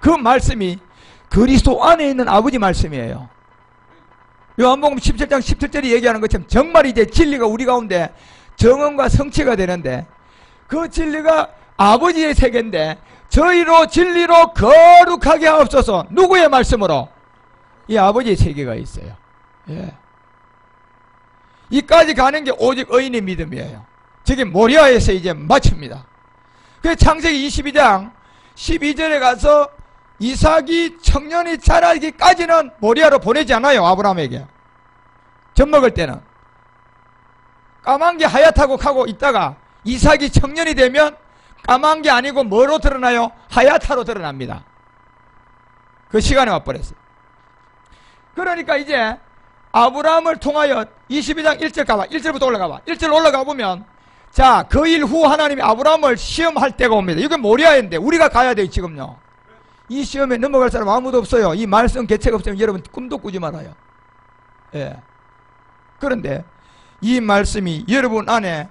그 말씀이 그리스도 안에 있는 아버지 말씀이에요. 요한복음 17장 17절이 얘기하는 것처럼 정말 이제 진리가 우리 가운데 정언과 성취가 되는데, 그 진리가 아버지의 세계인데 저희로 진리로 거룩하게 하옵소서. 누구의 말씀으로? 이 아버지의 세계가 있어요. 예. 이까지 가는 게 오직 의인의 믿음이에요. 저게 모리아에서 이제 마칩니다. 그 창세기 22장 12절에 가서 이삭이 청년이 자라기까지는 모리아로 보내지 않아요, 아브라함에게. 젖 먹을 때는 까만 게 하얗다고 하고 있다가 이삭이 청년이 되면 까만 게 아니고 뭐로 드러나요? 하얗다로 드러납니다. 그 시간에 와버렸어요. 그러니까 이제 아브라함을 통하여 22장 1절 가봐. 1절부터 올라가봐. 1절 올라가 보면, 자, 그 일 후 하나님이 아브라함을 시험할 때가 옵니다. 이게 모리아인데 우리가 가야 돼요, 지금요. 이 시험에 넘어갈 사람 아무도 없어요. 이 말씀 개체가 없으면 여러분 꿈도 꾸지 말아요. 예. 그런데 이 말씀이 여러분 안에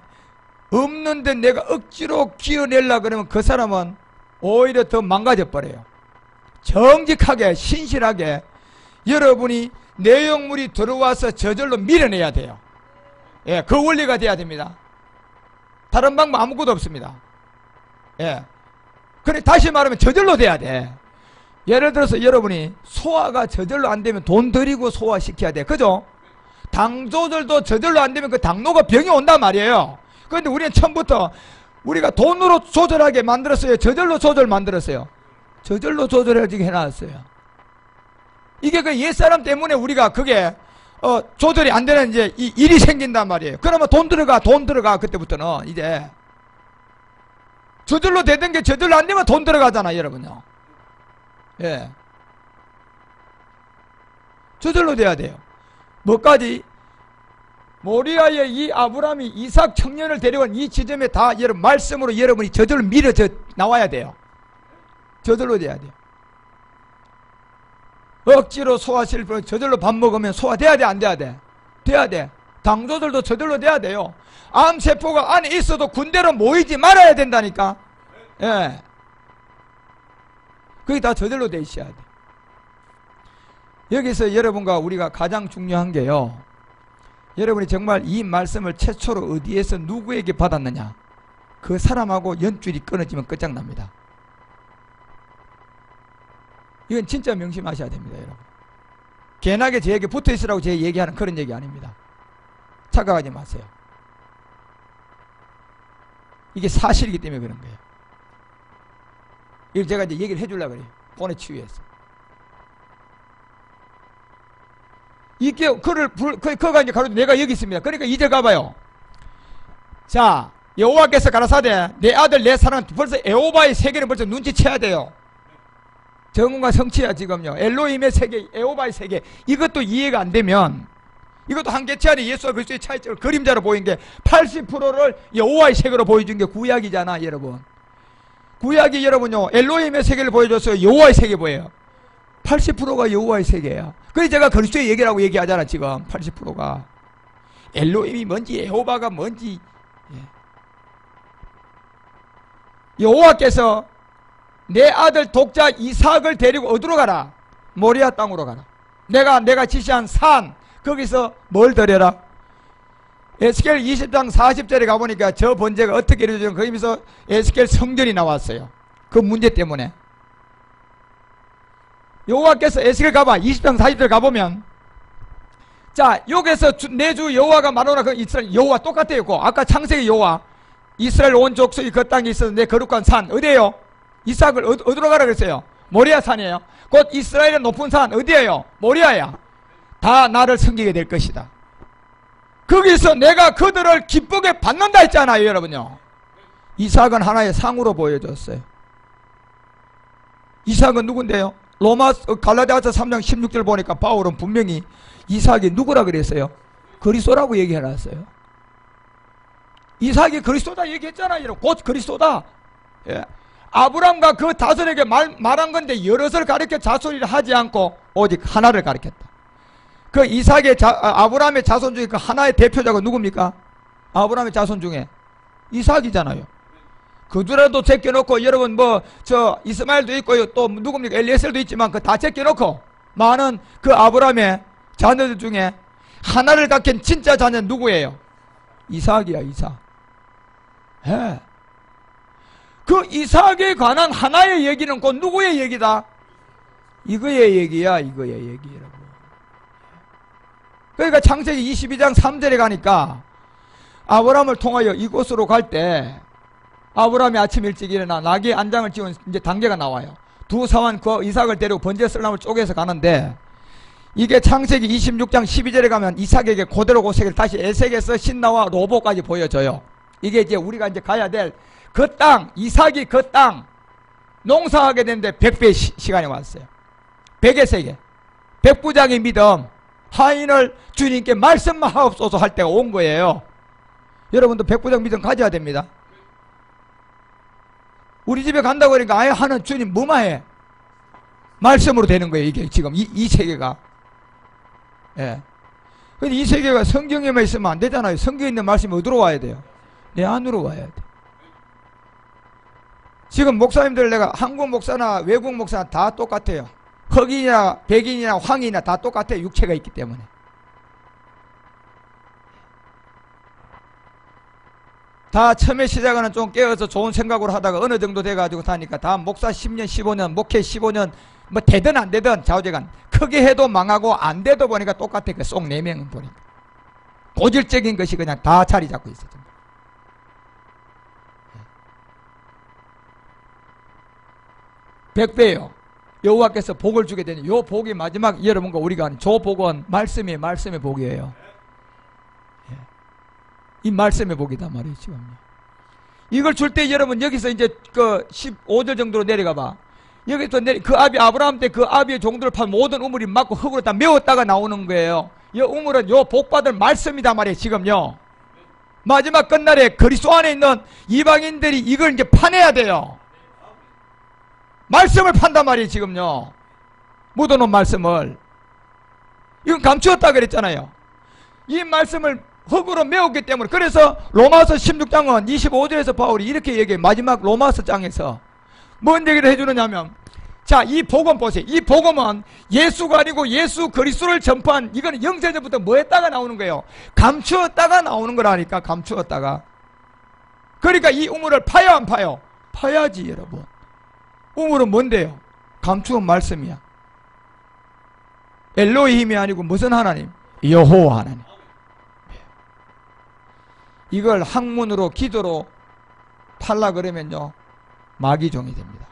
없는데 내가 억지로 기어내려고 그러면 그 사람은 오히려 더 망가져 버려요. 정직하게 신실하게 여러분이 내용물이 들어와서 저절로 밀어내야 돼요. 예, 그 원리가 돼야 됩니다. 다른 방법 아무것도 없습니다. 예. 그래, 다시 말하면 저절로 돼야 돼. 예를 들어서 여러분이 소화가 저절로 안 되면 돈 들이고 소화시켜야 돼. 그죠? 당 조절도 저절로 안 되면 그 당뇨가 병이 온단 말이에요. 그런데 우리는 처음부터 우리가 돈으로 조절하게 만들었어요? 저절로 조절 만들었어요? 저절로 조절해지게 해놨어요. 이게 그 옛사람 때문에 우리가 그게 조절이 안 되는 이제 이 일이 생긴단 말이에요. 그러면 돈 들어가 그때부터는 이제 저절로 되던 게 저절로 안 되면 돈 들어가잖아, 여러분요. 예. 저절로 돼야 돼요. 뭐까지? 모리아의 이 아브라함이 이삭 청년을 데려온 이 지점에 다 여러분 말씀으로 여러분이 저절로 밀어져 나와야 돼요. 저절로 돼야 돼요. 억지로 소화실 저절로 밥 먹으면 소화돼야 돼, 안 돼야 돼? 돼야 돼. 당 조절도 저절로 돼야 돼요. 암세포가 안에 있어도 군대로 모이지 말아야 된다니까. 예. 그게 다 저절로 돼 있어야 돼. 여기서 여러분과 우리가 가장 중요한 게요, 여러분이 정말 이 말씀을 최초로 어디에서 누구에게 받았느냐? 그 사람하고 연줄이 끊어지면 끝장납니다. 이건 진짜 명심하셔야 됩니다, 여러분. 괜하게 저에게 붙어 있으라고 제 얘기하는 그런 얘기 아닙니다. 착각하지 마세요. 이게 사실이기 때문에 그런 거예요. 이걸 제가 이제 얘기를 해주려고 그래요. 보내치유해서. 이게 그가 이제 가로되 내가 여기 있습니다. 그러니까 이제 가봐요. 자, 여호와께서 가라사대 내 아들 내 사랑은 벌써 에호바의 세계를 벌써 눈치채야 돼요. 정은과 성취야 지금요. 엘로힘의 세계, 에호바의 세계, 이것도 이해가 안 되면, 이것도 한계치 안에 예수와 그리스도의 차이점을 그림자로 보인 게 80%를 여호와의 세계로 보여준 게 구약이잖아, 여러분. 구약이 여러분요, 엘로힘의 세계를 보여줬어요. 여호와의 세계 보여요. 80%가 여호와의 세계야. 그래서 제가 그리스도의 얘기라고 얘기하잖아, 지금. 80%가. 엘로힘이 뭔지, 에호바가 뭔지. 여호와께서 내 아들 독자 이삭을 데리고 어디로 가라? 모리아 땅으로 가라. 내가 지시한 산, 거기서 뭘 드려라? 에스겔 20장 40절에 가보니까 저 번제가 어떻게 이루어지는 거기서 에스겔 성전이 나왔어요. 그 문제 때문에. 여호와께서 에스겔 가봐 20장 40절 가보면, 자, 여기서 내 주 여호와가 말하노라. 그 이스라엘 여호와 똑같아요. 아까 창세기 여호와, 이스라엘 온 족속이 그 땅에 있어서 내 거룩한 산 어디에요? 이삭을 어디로 가라 그랬어요? 모리아 산이에요. 곧 이스라엘의 높은 산 어디에요? 모리아야. 다 나를 섬기게 될 것이다. 거기서 내가 그들을 기쁘게 받는다 했잖아요, 여러분요. 이삭은 하나의 상으로 보여줬어요. 이삭은 누군데요? 갈라디아서 3장 16절 보니까 바울은 분명히 이삭이 누구라 그랬어요? 그리스도라고 얘기해놨어요. 이삭이 그리스도다 얘기했잖아요. 곧 그리스도다. 예. 아브람과 그 다섯에게 말한 건데 여럿을 가리켜 자손이라 하지 않고 오직 하나를 가리켰다. 그 이삭의 아브람의 자손 중에 그 하나의 대표자가 누굽니까? 아브람의 자손 중에 이삭이잖아요. 그들라도 제껴놓고, 여러분 이스마엘도 있고 또 누굽니까? 엘리에셀도 있지만 그 다 제껴놓고 많은 그 아브람의 자녀들 중에 하나를 갖긴 진짜 자녀는 누구예요? 이삭이야, 이삭. 예. 그 이삭에 관한 하나의 얘기는 곧 누구의 얘기다? 이거의 얘기야, 이거의 얘기라고. 그러니까 창세기 22장 3절에 가니까 아브람을 통하여 이곳으로 갈 때 아브람이 아침 일찍 일어나 나귀 안장을 지운 이제 단계가 나와요. 두 사원 그 이삭을 데리고 번제 쓸나무를 쪼개서 가는데, 이게 창세기 26장 12절에 가면 이삭에게 그대로 고색을 다시 에색에서 신나와 로보까지 보여줘요. 이게 이제 우리가 이제 가야 될 그 땅, 이삭이 그 땅 농사하게 되는데 100배의 시간이 왔어요. 100의 세계, 백부장의 믿음, 하인을 주님께 말씀만 하옵소서 할 때가 온 거예요. 여러분도 백부장 믿음 가져야 됩니다. 우리 집에 간다고 그러니까 아예 하는 주님 뭐만 해? 말씀으로 되는 거예요. 이게 지금 이 세계가. 예. 근데 이 세계가 성경에만 있으면 안 되잖아요. 성경에 있는 말씀이 어디로 와야 돼요? 내 안으로 와야 돼. 지금 목사님들, 내가 한국 목사나 외국 목사나 다 똑같아요. 흑인이나 백인이나 황인이나 다 똑같아요. 육체가 있기 때문에. 다 처음에 시작은 좀 깨어서 좋은 생각으로 하다가 어느 정도 돼가지고 다니까 다 목사 10년 15년 목회 15년 뭐 되든 안 되든 좌우재간 크게 해도 망하고 안 돼도 보니까 똑같아. 그 쏙 4명은 보니까 고질적인 것이 그냥 다 자리 잡고 있어요. 100배요. 여호와께서 복을 주게 되니 요 복이 마지막 여러분과 우리가 하는 저 복은 말씀의 복이에요. 이 말씀의 복이다 말이에요. 지금 이걸 줄 때 여러분 여기서 이제 그 15절 정도로 내려가 봐. 여기서 그 아비 아브라함 때 그 아비의 종들을 판 모든 우물이 막고 흙으로 다 메웠다가 나오는 거예요. 이 우물은 요 복받을 말씀이다 말이에요. 지금요 마지막 끝날에 그리스도 안에 있는 이방인들이 이걸 이제 파내야 돼요. 말씀을 판단 말이에요. 지금요 묻어놓은 말씀을. 이건 감추었다 그랬잖아요. 이 말씀을 흙으로 메웠기 때문에. 그래서 로마서 16장은 25절에서 바울이 이렇게 얘기해요. 마지막 로마서 장에서 뭔 얘기를 해주느냐면, 자, 이 복음 보세요. 이 복음은 예수가 아니고 예수 그리스도를 전파한, 이거는 영세전부터 뭐 했다가 나오는 거예요? 감추었다가 나오는 거라니까. 감추었다가 그러니까 이 우물을 파야 안 파요? 파야지 여러분. 우물은 뭔데요? 감추은 말씀이야. 엘로힘이 아니고 무슨 하나님? 여호와 하나님. 이걸 학문으로 기도로 팔라 그러면요 마귀종이 됩니다.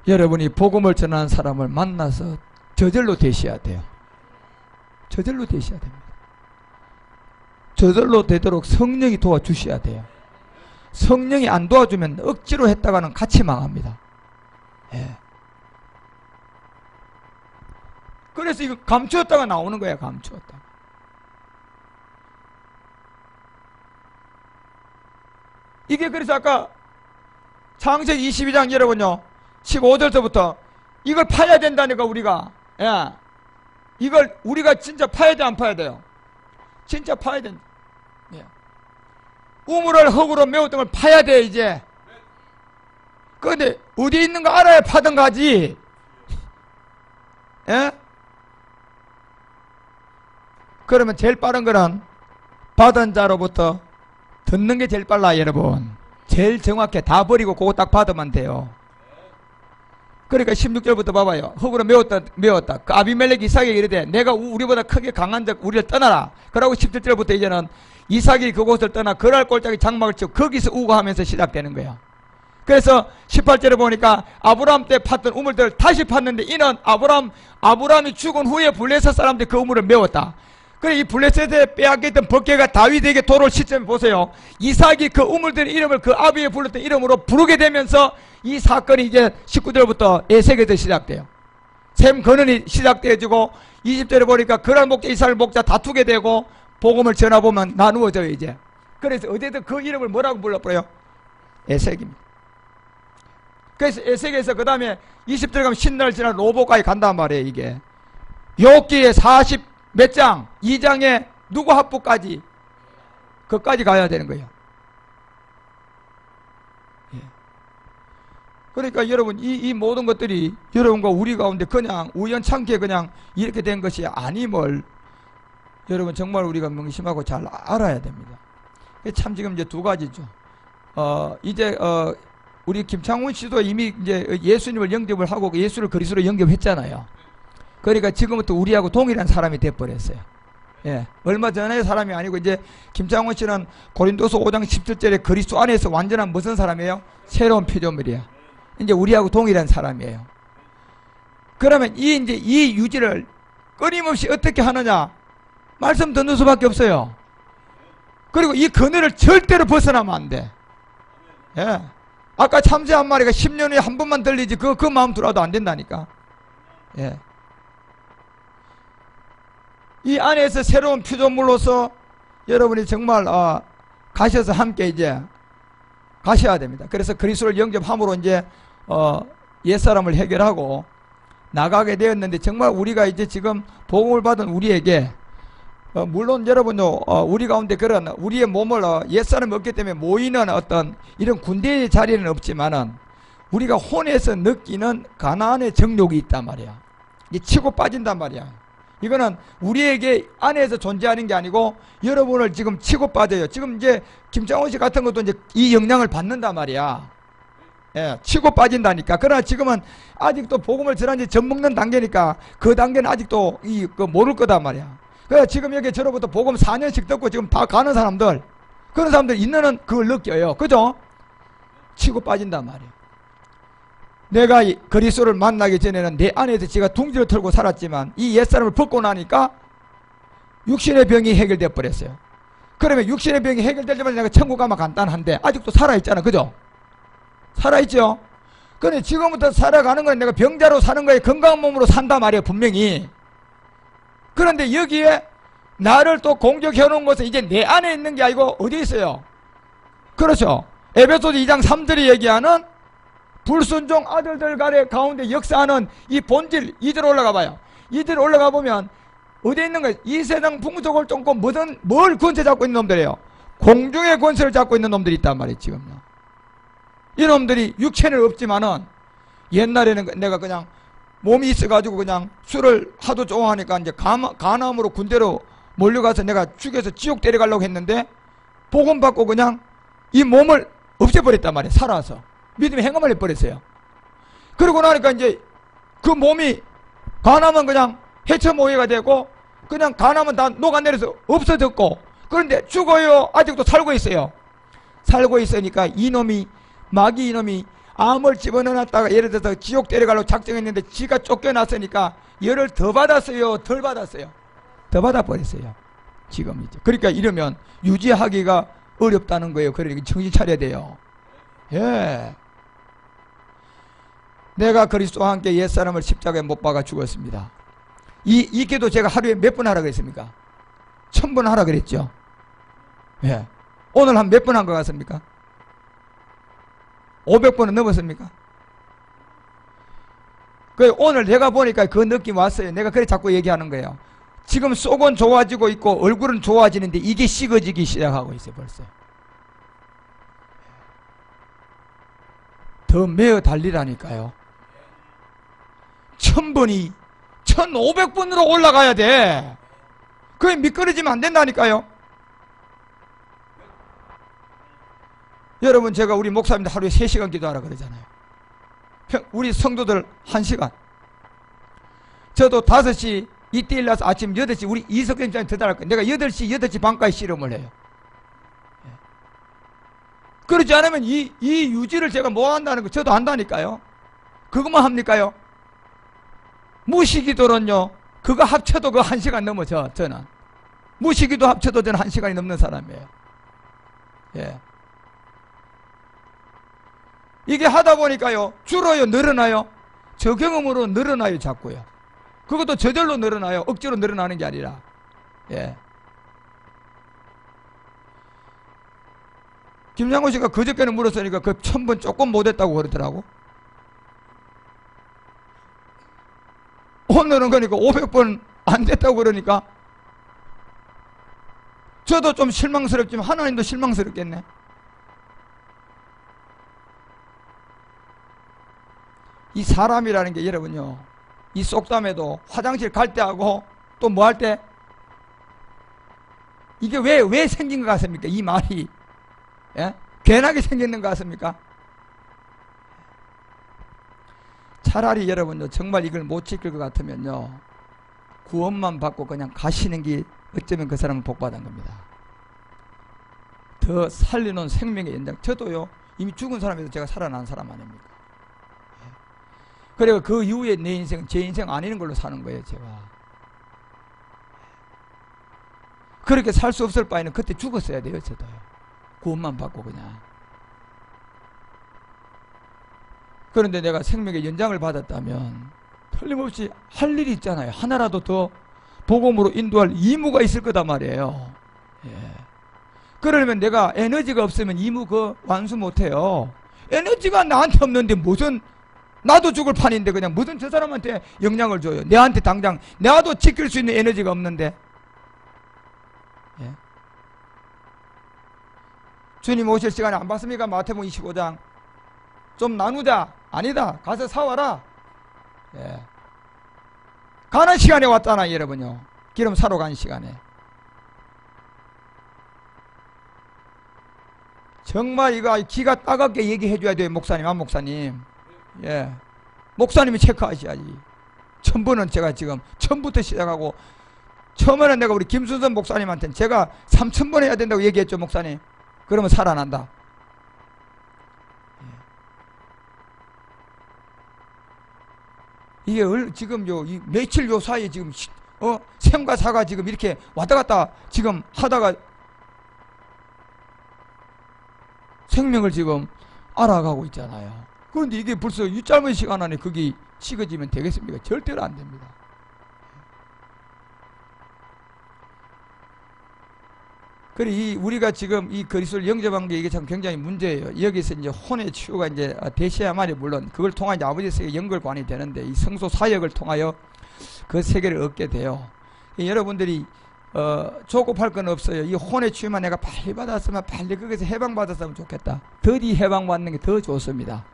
여러분이 복음을 전하는 사람을 만나서 저절로 되셔야 돼요. 저절로 되셔야 됩니다. 저절로 되도록 성령이 도와주셔야 돼요. 성령이 안 도와주면 억지로 했다가는 같이 망합니다. 예. 그래서 이거 감추었다가 나오는 거야. 감추었다가. 이게 그래서 아까 창세기 22장 여러분요 15절서부터 이걸 파야 된다니까 우리가. 예. 이걸 우리가 진짜 파야 돼 안 파야 돼요? 진짜 파야 된다. 예. 우물을 흙으로 메웠던 걸 파야 돼 이제. 그런데 어디 있는 거 알아야 파던 가지. 예? 그러면 제일 빠른 거는 받은 자로부터 듣는 게 제일 빨라 여러분. 제일 정확해. 다 버리고 그거 딱 받으면 돼요. 그러니까 16절부터 봐봐요. 흙으로 메웠다. 그 아비멜렉 이삭에게 이르되 내가 우리보다 크게 강한 자 우리를 떠나라. 그러고 17절부터 이제는 이삭이 그곳을 떠나 그랄 골짜기 장막을 치고 거기서 우거하면서 시작되는 거예요. 그래서 18절에 보니까 아브라함 때 팠던 우물들을 다시 팠는데 이는 아브라함이 죽은 후에 블레셋 사람들이 그 우물을 메웠다. 그래 이 블레셋에 빼앗겼던 법궤가 다윗에게 돌아올 시점에 보세요. 이삭이 그 우물들의 이름을 그 아비에 불렀던 이름으로 부르게 되면서 이 사건이 이제 19절부터 에색에서 시작돼요. 셈 근원이 시작되어지고 20절에 보니까 그랄 목자 이삭을 목자 다투게 되고 복음을 전해보면 나누어져요 이제. 그래서 어제도 그 이름을 뭐라고 불러버려요? 에색입니다. 그래서 에색에서 그 다음에 20절 가면 신날 지나 로보까지 간단 말이에요 이게. 욥기에 40 몇 장? 2장에 누구 합부까지? 그까지 가야 되는 거예요. 예. 그러니까 여러분 이 모든 것들이 여러분과 우리 가운데 그냥 우연찮게 그냥 이렇게 된 것이 아님을 여러분 정말 우리가 명심하고 잘 알아야 됩니다. 참 지금 이제 두 가지죠. 우리 김창훈 씨도 이미 이제 예수님을 영접을 하고 예수를 그리스도로 영접했잖아요. 그러니까 지금부터 우리하고 동일한 사람이 돼버렸어요. 예. 얼마 전의 사람이 아니고 이제 김창훈 씨는 고린도서 5장 17절에 그리스도 안에서 완전한 무슨 사람이에요? 새로운 피조물이야. 이제 우리하고 동일한 사람이에요. 그러면 이 유지를 끊임없이 어떻게 하느냐? 말씀 듣는 수밖에 없어요. 그리고 이 그늘을 절대로 벗어나면 안 돼. 예. 아까 참새 한 마리가 10년 후에 한 번만 들리지 그 마음 들어도 안 된다니까. 예. 이 안에서 새로운 피조물로서 여러분이 정말 가셔서 함께 이제 가셔야 됩니다. 그래서 그리스도를 영접함으로 이제 옛사람을 해결하고 나가게 되었는데 정말 우리가 이제 지금 복음을 받은 우리에게 물론 여러분도 우리 가운데 그런 우리의 몸을 옛사람이 없기 때문에 모이는 어떤 이런 군대의 자리는 없지만은 우리가 혼에서 느끼는 가나안의 정욕이 있단 말이야. 이게 치고 빠진단 말이야. 이거는 우리에게 안에서 존재하는 게 아니고 여러분을 지금 치고 빠져요. 지금 이제 김창훈 씨 같은 것도 이제 이 영향을 받는단 말이야. 예, 치고 빠진다니까. 그러나 지금은 아직도 복음을 전한 지 젖먹는 단계니까 그 단계는 아직도 모를 거단 말이야. 그래서 지금 여기 저로부터 복음 4년씩 듣고 지금 다 가는 사람들, 그런 사람들 있는 그걸 느껴요. 그죠? 치고 빠진단 말이야. 내가 그리스도를 만나기 전에는 내 안에서 제가 둥지를 털고 살았지만 이 옛사람을 벗고 나니까 육신의 병이 해결되어 버렸어요. 그러면 육신의 병이 해결되려면 내가 천국 가면 간단한데 아직도 살아있잖아. 그죠? 살아있죠? 그런데 지금부터 살아가는 건 내가 병자로 사는 거에 건강한 몸으로 산단 말이에요. 분명히. 그런데 여기에 나를 또 공격해 놓은 것은 이제 내 안에 있는 게 아니고 어디에 있어요? 그렇죠. 에베소서 2장 3절이 얘기하는 불순종 아들들 가운데 역사하는 이 본질, 이대로 올라가 봐요. 이대로 올라가 보면 어디에 있는 거예요? 이 세상 풍속을 쫓고 뭘 권세 잡고 있는 놈들이에요? 공중의 권세를 잡고 있는 놈들이 있단 말이에요. 지금요. 이 놈들이 육체는 없지만은 옛날에는 내가 그냥 몸이 있어가지고 그냥 술을 하도 좋아하니까 이제 간암으로 군대로 몰려가서 내가 죽여서 지옥 데려가려고 했는데 복음 받고 그냥 이 몸을 없애버렸단 말이에요. 살아서. 믿음이 행함을 해버렸어요. 그러고 나니까 이제 그 몸이 간암은 그냥 해처모해가 되고 그냥 간암은 다 녹아내려서 없어졌고, 그런데 죽어요. 아직도 살고 있어요. 살고 있으니까 이놈이, 마귀 이놈이 암을 집어넣었다가 예를 들어서 지옥 데려가려고 작정했는데 지가 쫓겨났으니까 열을 더 받았어요? 덜 받았어요? 더 받아버렸어요. 지금 이제. 그러니까 이러면 유지하기가 어렵다는 거예요. 그러니까 정신 차려야 돼요. 예. 내가 그리스도와 함께 옛사람을 십자가에 못 박아 죽었습니다. 이 기도 제가 하루에 몇 번 하라 그랬습니까? 1000번 하라 그랬죠. 예. 오늘 한 몇 번 한 것 같습니까? 500번은 넘었습니까? 그 오늘 내가 보니까 그 느낌 왔어요. 내가 그래 자꾸 얘기하는 거예요. 지금 속은 좋아지고 있고 얼굴은 좋아지는데 이게 식어지기 시작하고 있어요. 벌써. 더 매어 달리라니까요. 1000번이 1500번으로 올라가야 돼. 그게 미끄러지면 안 된다니까요. 여러분, 제가 우리 목사님들 하루에 3시간 기도하라 그러잖아요. 우리 성도들 1시간. 저도 5시 이때 일어나서 아침 8시 우리 이석경장이 더 달할 거예요. 내가 8시 반까지 실험을 해요. 그렇지 않으면 이 유지를 제가 뭐 한다는 거 저도 한다니까요. 그것만 합니까요? 무시기도는요, 그거 합쳐도 그 1시간 넘어. 저는 무시기도 합쳐도 저는 1시간이 넘는 사람이에요. 예. 이게 하다 보니까요, 줄어요, 늘어나요? 저 경험으로 늘어나요, 자꾸요. 그것도 저절로 늘어나요. 억지로 늘어나는 게 아니라. 예. 김장훈 씨가 그저께는 물었으니까 그 1000번 조금 못했다고 그러더라고. 오늘은 그러니까 500번 안 됐다고 그러니까 저도 좀 실망스럽지만 하나님도 실망스럽겠네. 이 사람이라는 게 여러분요, 이 속담에도 화장실 갈 때 하고 또 뭐 할 때, 이게 왜 생긴 것 같습니까? 이 말이. 예? 괜하게 생겼는 것 같습니까? 차라리 여러분요, 정말 이걸 못 지킬 것 같으면요, 구원만 받고 그냥 가시는 게 어쩌면 그 사람은 복받은 겁니다. 더 살려놓은 생명의 연장. 저도요, 이미 죽은 사람에도 제가 살아난 사람 아닙니까? 그리고 그 이후에 내 인생, 제 인생 아니는 걸로 사는 거예요, 제가. 그렇게 살 수 없을 바에는 그때 죽었어야 돼요, 저도요. 구원만 받고 그냥. 그런데 내가 생명의 연장을 받았다면 틀림없이 할 일이 있잖아요. 하나라도 더 복음으로 인도할 의무가 있을 거다 말이에요. 예. 그러려면 내가 에너지가 없으면 의무 완수 못해요. 에너지가 나한테 없는데 무슨, 나도 죽을 판인데 그냥 무슨 저 사람한테 영향을 줘요. 내한테 당장 나도 지킬 수 있는 에너지가 없는데. 예. 주님 오실 시간에 안 봤습니까? 마태복음 25장. 좀 나누자. 아니다. 가서 사와라. 예. 가는 시간에 왔잖아, 여러분요. 기름 사러 가는 시간에. 정말 이거 기가 따갑게 얘기해 줘야 돼요, 목사님, 안 목사님. 예. 목사님이 체크하셔야지. 1000번은 제가 지금 처음부터 시작하고, 처음에는 내가 우리 김순선 목사님한테는 제가 3000번 해야 된다고 얘기했죠, 목사님. 그러면 살아난다. 이게 지금 이 며칠 요 사이에 지금 샘과 사가 지금 이렇게 왔다 갔다 지금 하다가 생명을 지금 알아가고 있잖아요. 그런데 이게 벌써 이 짧은 시간 안에 그게 식어지면 되겠습니까? 절대로 안 됩니다. 그래, 우리가 지금 이 그리스도를 영접한 게 이게 참 굉장히 문제예요. 여기서 이제 혼의 치유가 이제 되셔야만이 물론 그걸 통해 이제 아버지에게 연결관이 되는데, 이 성소 사역을 통하여 그 세계를 얻게 돼요. 여러분들이 조급할 건 없어요. 이 혼의 치유만 내가 빨리 받았으면, 빨리 거기서 해방받았으면 좋겠다. 더디 해방받는 게 더 좋습니다.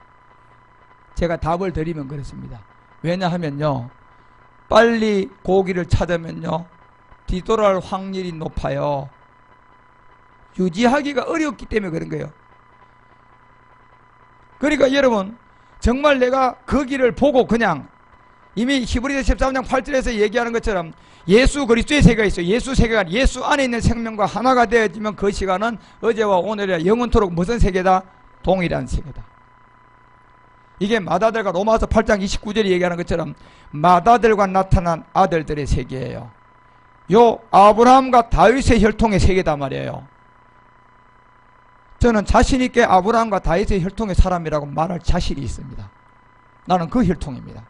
제가 답을 드리면 그렇습니다. 왜냐하면요, 빨리 고기를 찾으면요, 뒤돌아올 확률이 높아요. 유지하기가 어렵기 때문에 그런 거예요. 그러니까 여러분 정말 내가 그 길을 보고 그냥 이미 히브리서 13장 8절에서 얘기하는 것처럼 예수 그리스도의 세계가 있어요. 예수 세계가 예수 안에 있는 생명과 하나가 되어지면 그 시간은 어제와 오늘이라 영원토록 무슨 세계다? 동일한 세계다. 이게 맏아들과 로마서 8장 29절이 얘기하는 것처럼 맏아들과 나타난 아들들의 세계예요. 요 아브라함과 다윗의 혈통의 세계다 말이에요. 저는 자신있게 아브라함과 다윗의 혈통의 사람이라고 말할 자신이 있습니다. 나는 그 혈통입니다.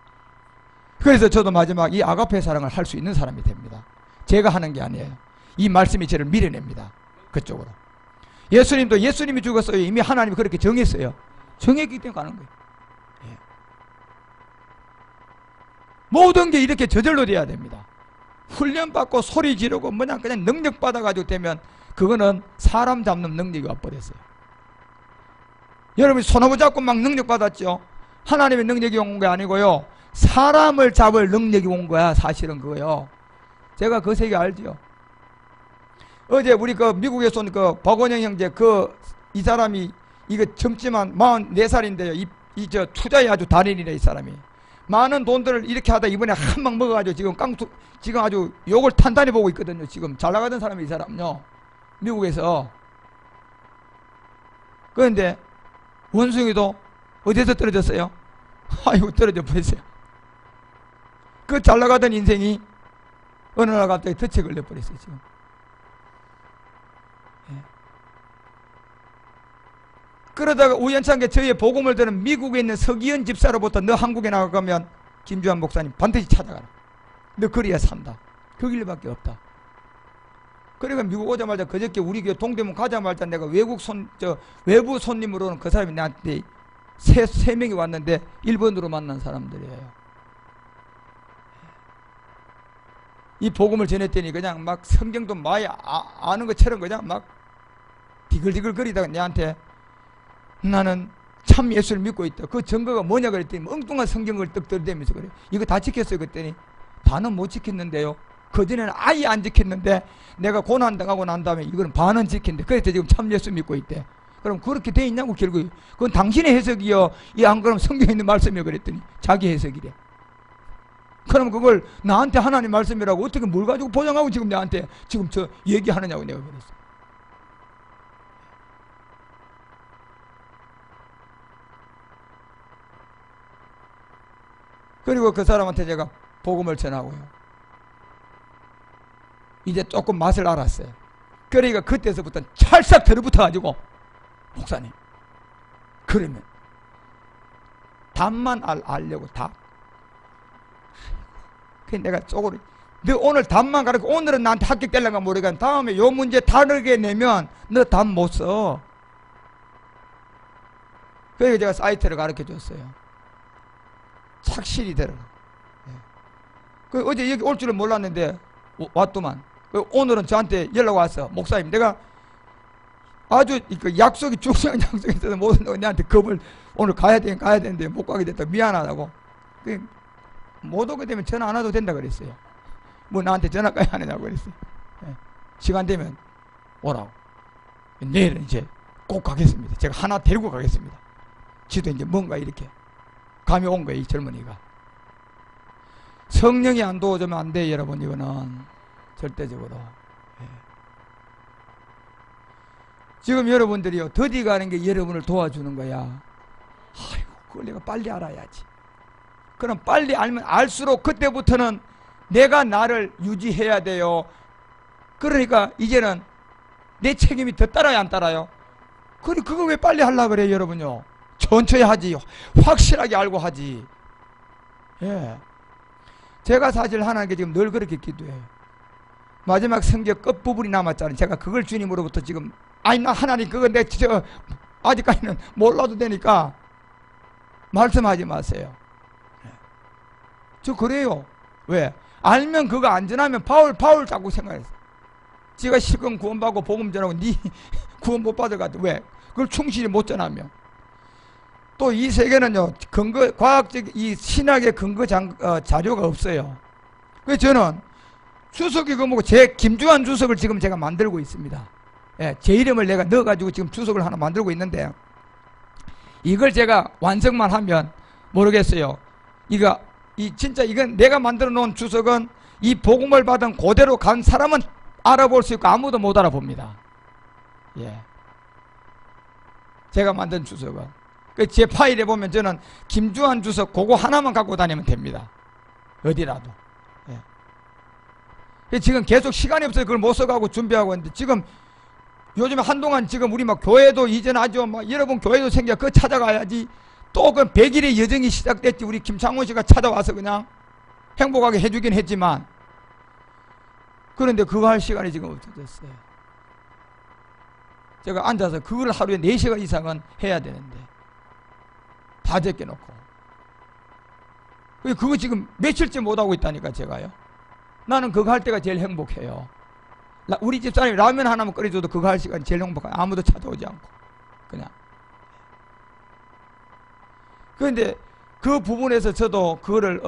그래서 저도 마지막 이 아가페 사랑을 할 수 있는 사람이 됩니다. 제가 하는 게 아니에요. 이 말씀이 저를 밀어냅니다. 그쪽으로. 예수님도 예수님이 죽었어요. 이미 하나님이 그렇게 정했어요. 정했기 때문에 가는 거예요. 예. 모든 게 이렇게 저절로 돼야 됩니다. 훈련받고 소리 지르고 그냥 능력 받아가지고 되면 그거는 사람 잡는 능력이 와버렸어요. 여러분이 손오브 잡고 막 능력 받았죠? 하나님의 능력이 온 게 아니고요. 사람을 잡을 능력이 온 거야. 사실은 그거요. 제가 그 세계 알죠? 어제 우리 그 미국에서 온 그 박원영 형제 이 사람이 이거 젊지만 44살인데요. 저 투자에 아주 달인이래 이 사람이. 많은 돈들을 이렇게 하다 이번에 한 방 먹어가지고 지금 아주 욕을 탄탄히 보고 있거든요. 지금 잘 나가던 사람이 이 사람요. 미국에서. 그런데 원숭이도 어디서 떨어졌어요? 아이고 떨어져 버렸어요. 그 잘 나가던 인생이 어느 날 갑자기 덫에 걸려버렸어요. 지금. 예. 그러다가 우연찮게 저희의 복음을 들은 미국에 있는 서기현 집사로부터 너 한국에 나가면 김주환 목사님 반드시 찾아가라. 너 그래야 산다. 그 길밖에 없다. 그러니까 미국 오자마자 그저께 우리 교회 동대문 가자마자 내가 외부 손님으로는 그 사람이 나한테 세 명이 왔는데 일본으로 만난 사람들이에요. 이 복음을 전했더니 그냥 막 성경도 많이 아는 것처럼 그냥 막 디글디글 거리다가 내한테 나는 참 예수를 믿고 있다. 그 증거가 뭐냐 그랬더니 엉뚱한 성경을 떡 들이대면서 그래. 이거 다 지켰어요 그랬더니 다는 못 지켰는데요. 그전에는 아예 안 지켰는데 내가 고난당하고 난 다음에 이거는 반은 지켰는데 그래서 지금 참 예수 믿고 있대. 그럼 그렇게 돼 있냐고 결국 그건 당신의 해석이요. 이 안 그러면 성경에 있는 말씀이요 그랬더니 자기 해석이래. 그럼 그걸 나한테 하나님 말씀이라고 어떻게 뭘 가지고 보장하고 지금 나한테 지금 저 얘기하느냐고 내가 그랬어. 그리고 그 사람한테 제가 복음을 전하고요. 이제 조금 맛을 알았어요. 그러니까 그때서부터 찰싹 들어붙어가지고 목사님 그러면 답만 알려고 답. 그래서 내가 쪼그려 너 오늘 답만 가르쳐 오늘은 나한테 합격될란가 모르겠는데 다음에 요 문제 다르게 내면 너 답 못 써. 그러니까 제가 사이트를 가르쳐 줬어요. 착실히 들어라. 그 어제 여기 올 줄은 몰랐는데 왔더만. 오늘은 저한테 연락 왔어. 목사님 내가 아주 그 약속이 중요한 약속이 있어서 못 온다고 내한테 겁을 오늘 가야 되는데 못 가게 됐다 미안하다고. 못 오게 되면 전화 안 와도 된다 그랬어요. 뭐 나한테 전화까지 안 하냐고 그랬어요. 시간 되면 오라고. 내일은 이제 꼭 가겠습니다. 제가 하나 데리고 가겠습니다. 지도 이제 뭔가 이렇게 감이 온 거예요. 이 젊은이가. 성령이 안 도와주면 안 돼 여러분. 이거는 절대적으로. 지금 여러분들이요 더디 가는 게 여러분을 도와주는 거야. 아이고 그걸 내가 빨리 알아야지. 그럼 빨리 알면 알수록 그때부터는 내가 나를 유지해야 돼요. 그러니까 이제는 내 책임이 더 따라야 안 따라요? 그거 왜 빨리 하려고 그래요 여러분요. 천천히 하지. 확실하게 알고 하지. 예. 제가 사실 하나님께 지금 늘 그렇게 기도해요. 마지막 성경 끝부분이 남았잖아요. 제가 그걸 주님으로부터 지금 아니 나 하나님 그거 아직까지는 몰라도 되니까 말씀하지 마세요. 저 그래요. 왜? 알면 그거 안전하면 바울 자꾸 생각했어. 지가 실컷 구원받고 복음 전하고 니 구원 못 받을 것 같아. 왜? 그걸 충실히 못 전하면. 또 이 세계는요 과학적 이 신학의 근거 자료가 없어요. 그래서 저는 주석이 그 뭐고 제 김주환 주석을 지금 제가 만들고 있습니다. 예, 제 이름을 내가 넣어가지고 지금 주석을 하나 만들고 있는데 이걸 제가 완성만 하면 모르겠어요. 진짜 이건 내가 만들어 놓은 주석은 이 복음을 받은 그대로 간 사람은 알아볼 수 있고 아무도 못 알아봅니다. 예. 제가 만든 주석은. 제 파일에 보면 저는 김주환 주석 그거 하나만 갖고 다니면 됩니다. 어디라도. 예. 지금 계속 시간이 없어서 그걸 못 써가고 준비하고 있는데 지금 요즘에 한동안 지금 우리 막 교회도 이제는 아주 막 여러분 교회도 생겨 그거 찾아가야지 또 그 100일의 여정이 시작됐지. 우리 김창훈 씨가 찾아와서 그냥 행복하게 해주긴 했지만 그런데 그거 할 시간이 지금 없어졌어요. 제가 앉아서 그걸 하루에 4시간 이상은 해야 되는데 다 제껴놓고 그거 지금 며칠째 못하고 있다니까 제가요. 나는 그거 할 때가 제일 행복해요. 우리 집사람이 라면 하나만 끓여줘도 그거 할 시간이 제일 행복해요. 아무도 찾아오지 않고 그냥. 그런데 그 부분에서 저도 그거를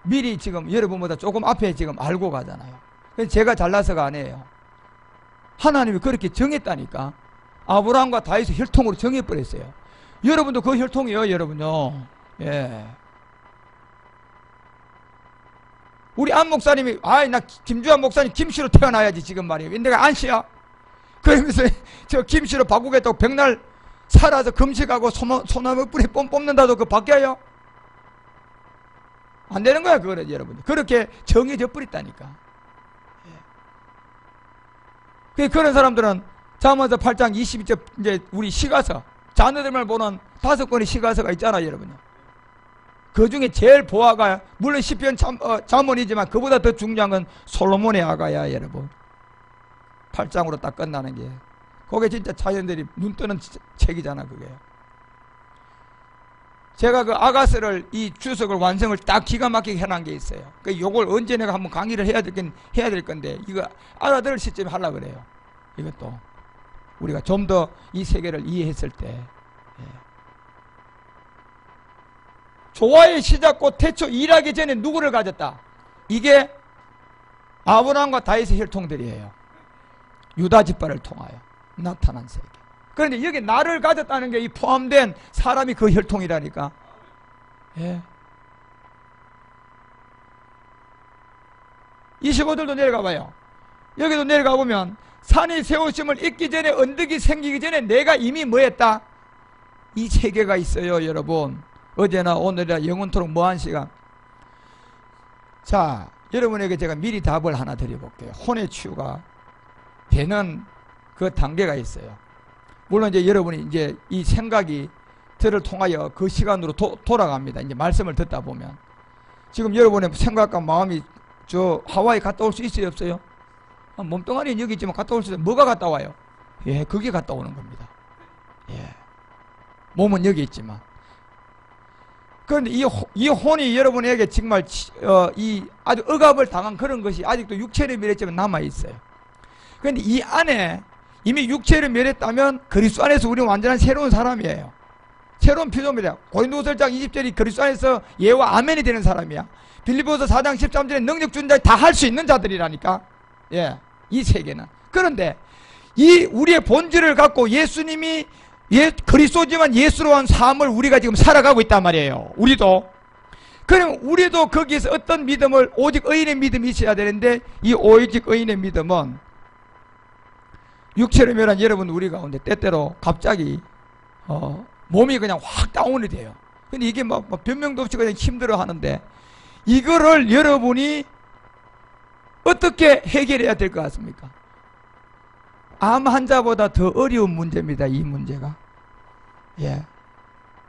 미리 지금 여러분보다 조금 앞에 지금 알고 가잖아요. 그래서 제가 잘나서가 아니에요. 하나님이 그렇게 정했다니까. 아브라함과 다윗의 혈통으로 정해버렸어요. 여러분도 그 혈통이에요, 여러분요. 예. 우리 안 목사님이, 나 김주환 목사님 김씨로 태어나야지, 지금 말이에요. 내가 안씨야? 그러면서 저 김씨로 바꾸겠다고 백날 살아서 금식하고 소나무 뿌리 뽑는다도 그거 바뀌어요? 안 되는 거야, 그거는 여러분. 그렇게 정해져 버렸다니까. 예. 그런 사람들은 잠언서 8장 22절 이제 우리 시가서, 자녀들만 보는 5권의 시가서가 있잖아요, 여러분요. 그 중에 제일 보아가, 물론 시편 잠언이지만 그보다 더 중요한 건 솔로몬의 아가야, 여러분. 8장으로 딱 끝나는 게. 그게 진짜 자연들이 눈 뜨는 책이잖아, 그게. 제가 그 아가서를, 이 주석을 완성을 딱 기가 막히게 해놓은 게 있어요. 요걸 언제 내가 한번 강의를 해야 될 건데, 이거 알아들을 시점에 하려고 그래요. 이것도. 우리가 좀 더 이 세계를 이해했을 때. 예. 조화의 시작과 태초 일하기 전에 누구를 가졌다? 이게 아브라함과 다윗의 혈통들이에요. 유다 지파를 통하여 나타난 세계. 그런데 여기 나를 가졌다는 게 이 포함된 사람이 그 혈통이라니까. 예. 25절도 내려가 봐요. 여기도 내려가 보면 산이 세우심을 잊기 전에, 언덕이 생기기 전에 내가 이미 뭐 했다? 이 세계가 있어요, 여러분. 어제나 오늘이나 영원토록 뭐한 시간. 자, 여러분에게 제가 미리 답을 하나 드려볼게요. 혼의 치유가 되는 그 단계가 있어요. 물론 이제 여러분이 이제 이 생각이 저를 통하여 그 시간으로 돌아갑니다. 이제 말씀을 듣다 보면. 지금 여러분의 생각과 마음이 저 하와이 갔다 올 수 있어요, 없어요? 몸뚱아리는 여기 있지만 갔다 올 수 있어요. 뭐가 갔다 와요? 예, 그게 갔다 오는 겁니다. 예. 몸은 여기 있지만. 그런데 이 혼이 여러분에게 정말 이 아주 억압을 당한 그런 것이 아직도 육체를 멸했지만 남아있어요. 그런데 이 안에 이미 육체를 멸했다면 그리스도 안에서 우리는 완전한 새로운 사람이에요. 새로운 피조물이야. 고린도후서 1장 20절이 그리스도 안에서 예와 아멘이 되는 사람이야. 빌립보서 4장 13절에 능력 준 자 다 할 수 있는 자들이라니까. 예, 이 세계는. 그런데 이 우리의 본질을 갖고 예수님이 그리스도지만 예수로 한 삶을 우리가 지금 살아가고 있단 말이에요. 우리도. 그럼 우리도 거기에서 어떤 믿음을, 오직 의인의 믿음이 있어야 되는데, 이 오직 의인의 믿음은 육체를 멸한 여러분 우리 가운데 때때로 갑자기 몸이 그냥 확 다운이 돼요. 근데 이게 막 변명도 없이 그냥 힘들어 하는데, 이거를 여러분이 어떻게 해결해야 될 것 같습니까? 암 환자보다 더 어려운 문제입니다, 이 문제가. 예.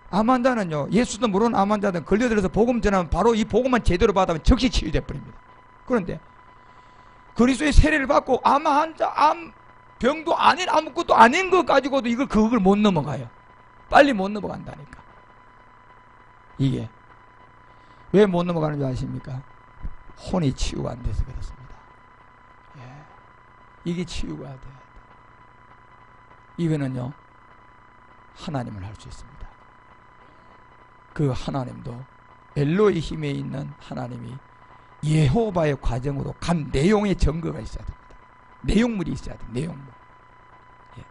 암 환자는요, 예수도 모르는 암 환자는 걸려들어서 복음 전하면 바로 이 복음만 제대로 받으면 즉시 치유돼 버립니다. 그런데 그리스도의 세례를 받고 암 환자, 암 병도 아닌, 아무것도 아닌 것 가지고도 그걸 못 넘어가요. 빨리 못 넘어간다니까. 이게 왜 못 넘어가는지 아십니까? 혼이 치유가 안 돼서 그렇습니다. 예. 이게 치유가 돼요. 이거는요, 하나님을 할 수 있습니다. 그 하나님도 엘로의 힘에 있는 하나님이 예호바의 과정으로 간 내용의 증거가 있어야 됩니다. 내용물이 있어야 돼요. 내용물. 예.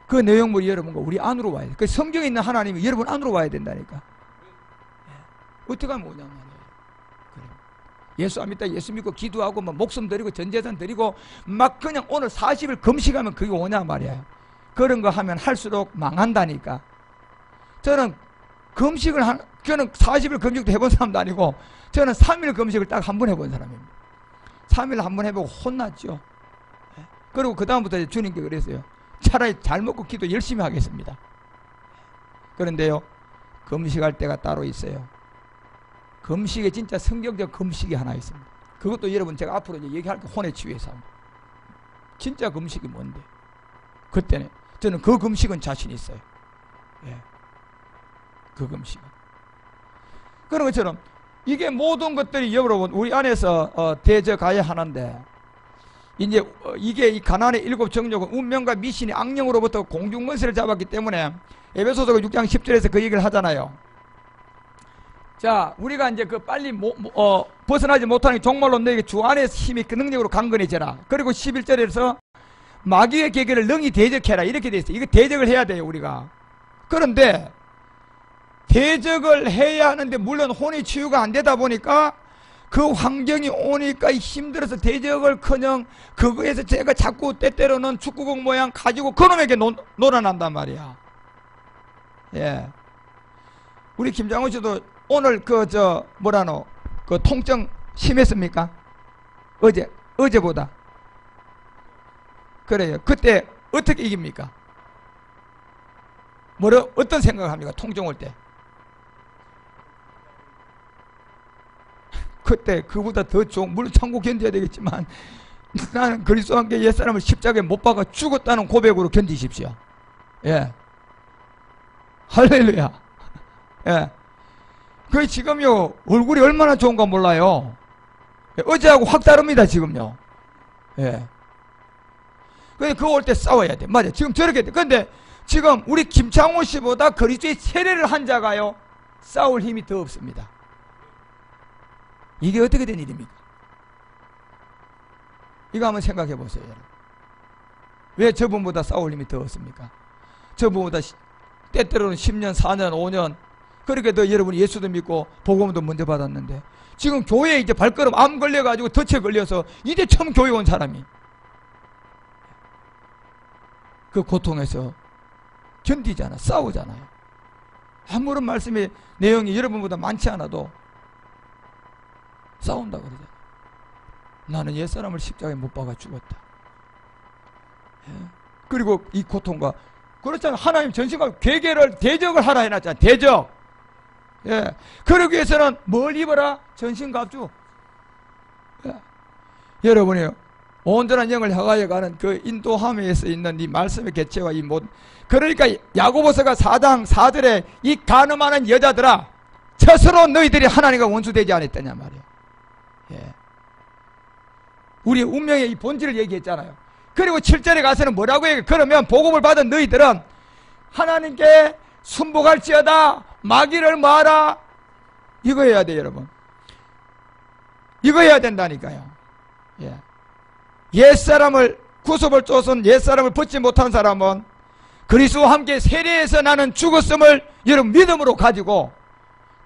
그 내용물이 여러분과 우리 안으로 와야 돼. 그 성경에 있는 하나님이 여러분 안으로 와야 된다니까. 어떻게 하면 오냐 말이에요. 그래. 예수 안 믿다 예수 믿고 기도하고 막 목숨 드리고 전재산 드리고 막 그냥 오늘 40일 금식하면 그게 오냐 말이에요. 그런 거 하면 할수록 망한다니까. 저는 저는 40일 금식도 해본 사람도 아니고 저는 3일 금식을 딱 한 번 해본 사람입니다. 3일 한 번 해보고 혼났죠. 그리고 그 다음부터 주님께 그랬어요. 차라리 잘 먹고 기도 열심히 하겠습니다. 그런데요, 금식할 때가 따로 있어요. 금식에 진짜 성경적 금식이 하나 있습니다. 그것도 여러분 제가 앞으로 이제 얘기할 게 혼의 치유의 삶. 진짜 금식이 뭔데? 그때는 저는 그 금식은 자신 있어요. 예. 그 금식은. 그런 것처럼 이게 모든 것들이 여러분 우리 안에서 대적가야 하는데, 이제 이게 이 가나안의 7 정욕은 운명과 미신이 악령으로부터 공중권세를 잡았기 때문에 에베소서 6장 10절에서 그 얘기를 하잖아요. 자, 우리가 이제 그 빨리 벗어나지 못하는 종말로 너에게 주 안에 힘이 그 능력으로 강건해져라. 그리고 11절에서 마귀의 계계를 능히 대적해라 이렇게 돼 있어요. 이거 대적을 해야 돼요 우리가. 그런데 대적을 해야 하는데 물론 혼의 치유가 안 되다 보니까 그 환경이 오니까 힘들어서 대적을커녕 그거에서 제가 자꾸 때때로는 축구공 모양 가지고 그놈에게 놀아난단 말이야. 예. 우리 김장훈 씨도 오늘 그 통증 심했습니까? 어제보다. 그래요. 그때 어떻게 이깁니까? 어떤 생각을 합니까? 통증 올 때. 그때 그보다 더 좋은, 물론 참고 견뎌야 되겠지만 나는 그리스도와 함께 옛사람을 십자가에 못 박아 죽었다는 고백으로 견디십시오. 예. 할렐루야. 예. 그 지금요 얼굴이 얼마나 좋은가 몰라요. 예. 어제하고 확 다릅니다 지금요. 예. 근데 그거 올 때 싸워야 돼. 맞아. 지금 저렇게 돼. 근데 지금 우리 김창호 씨보다 그리스도의 세례를 한 자가요 싸울 힘이 더 없습니다. 이게 어떻게 된 일입니까? 이거 한번 생각해 보세요. 여러분. 왜 저분보다 싸울 힘이 더 없습니까? 저분보다 때때로는 10년, 4년, 5년 그렇게 더 여러분이 예수도 믿고 복음도 먼저 받았는데 지금 교회에 이제 발걸음 암 걸려가지고 덫에 걸려서 이제 처음 교회 온 사람이 그 고통에서 견디잖아. 싸우잖아요. 아무런 말씀의 내용이 여러분보다 많지 않아도 싸운다 그러잖아. 나는 옛사람을 십자가에 못 박아 죽었다. 예? 그리고 이 고통과 그렇잖아. 하나님 전신과 괴계를 대적을 하라 해놨잖아. 대적. 예. 그러기 위해서는 뭘 입어라? 전신갑주. 예. 여러분이요. 온전한 영을 향하여 가는 그 인도함에서 있는 이 말씀의 개체와 이 모든, 그러니까 야고보서가 4장 4절에 이 간음하는 여자들아 스스로 너희들이 하나님과 원수되지 않았다냐 말이야. 예. 우리 운명의 이 본질을 얘기했잖아요. 그리고 7절에 가서는 뭐라고 얘기해? 그러면 복음을 받은 너희들은 하나님께 순복할지어다 마귀를 마라. 이거 해야 돼 여러분. 이거 해야 된다니까요. 예. 옛사람을 구속을 쫓은 옛사람을 벗지 못한 사람은 그리스도와 함께 세례에서 나는 죽었음을 여러분 믿음으로 가지고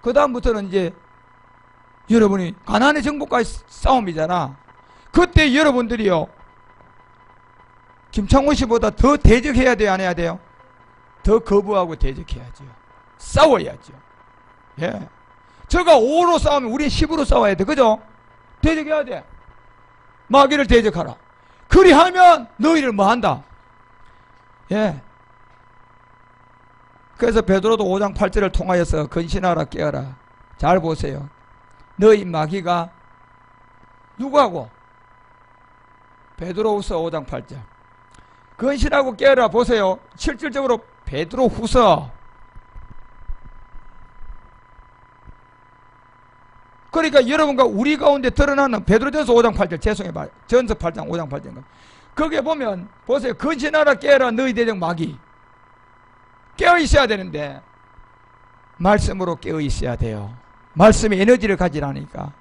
그 다음부터는 이제 여러분이 가나안의 정복과의 싸움이잖아. 그때 여러분들이요 김창호 씨보다 더 대적해야 돼요 안 해야 돼요? 더 거부하고 대적해야죠. 싸워야죠. 예. 저가 5로 싸우면 우린 10으로 싸워야 돼. 그죠? 대적해야 돼. 마귀를 대적하라. 그리하면 너희를 뭐 한다? 예. 그래서 베드로도 5장 8절을 통하여서 근신하라 깨어라. 잘 보세요. 너희 마귀가 누구하고? 베드로후서 5장 8절. 근신하고 깨어라. 보세요. 실질적으로 베드로후서. 그러니까 여러분과 우리 가운데 드러나는 베드로전서 5장 8절 죄송해요. 전서 8장 5장 8절 거기에 보면 보세요. 근신하라 깨어라 너희 대적 마귀. 깨어 있어야 되는데 말씀으로 깨어 있어야 돼요. 말씀의 에너지를 가지라니까.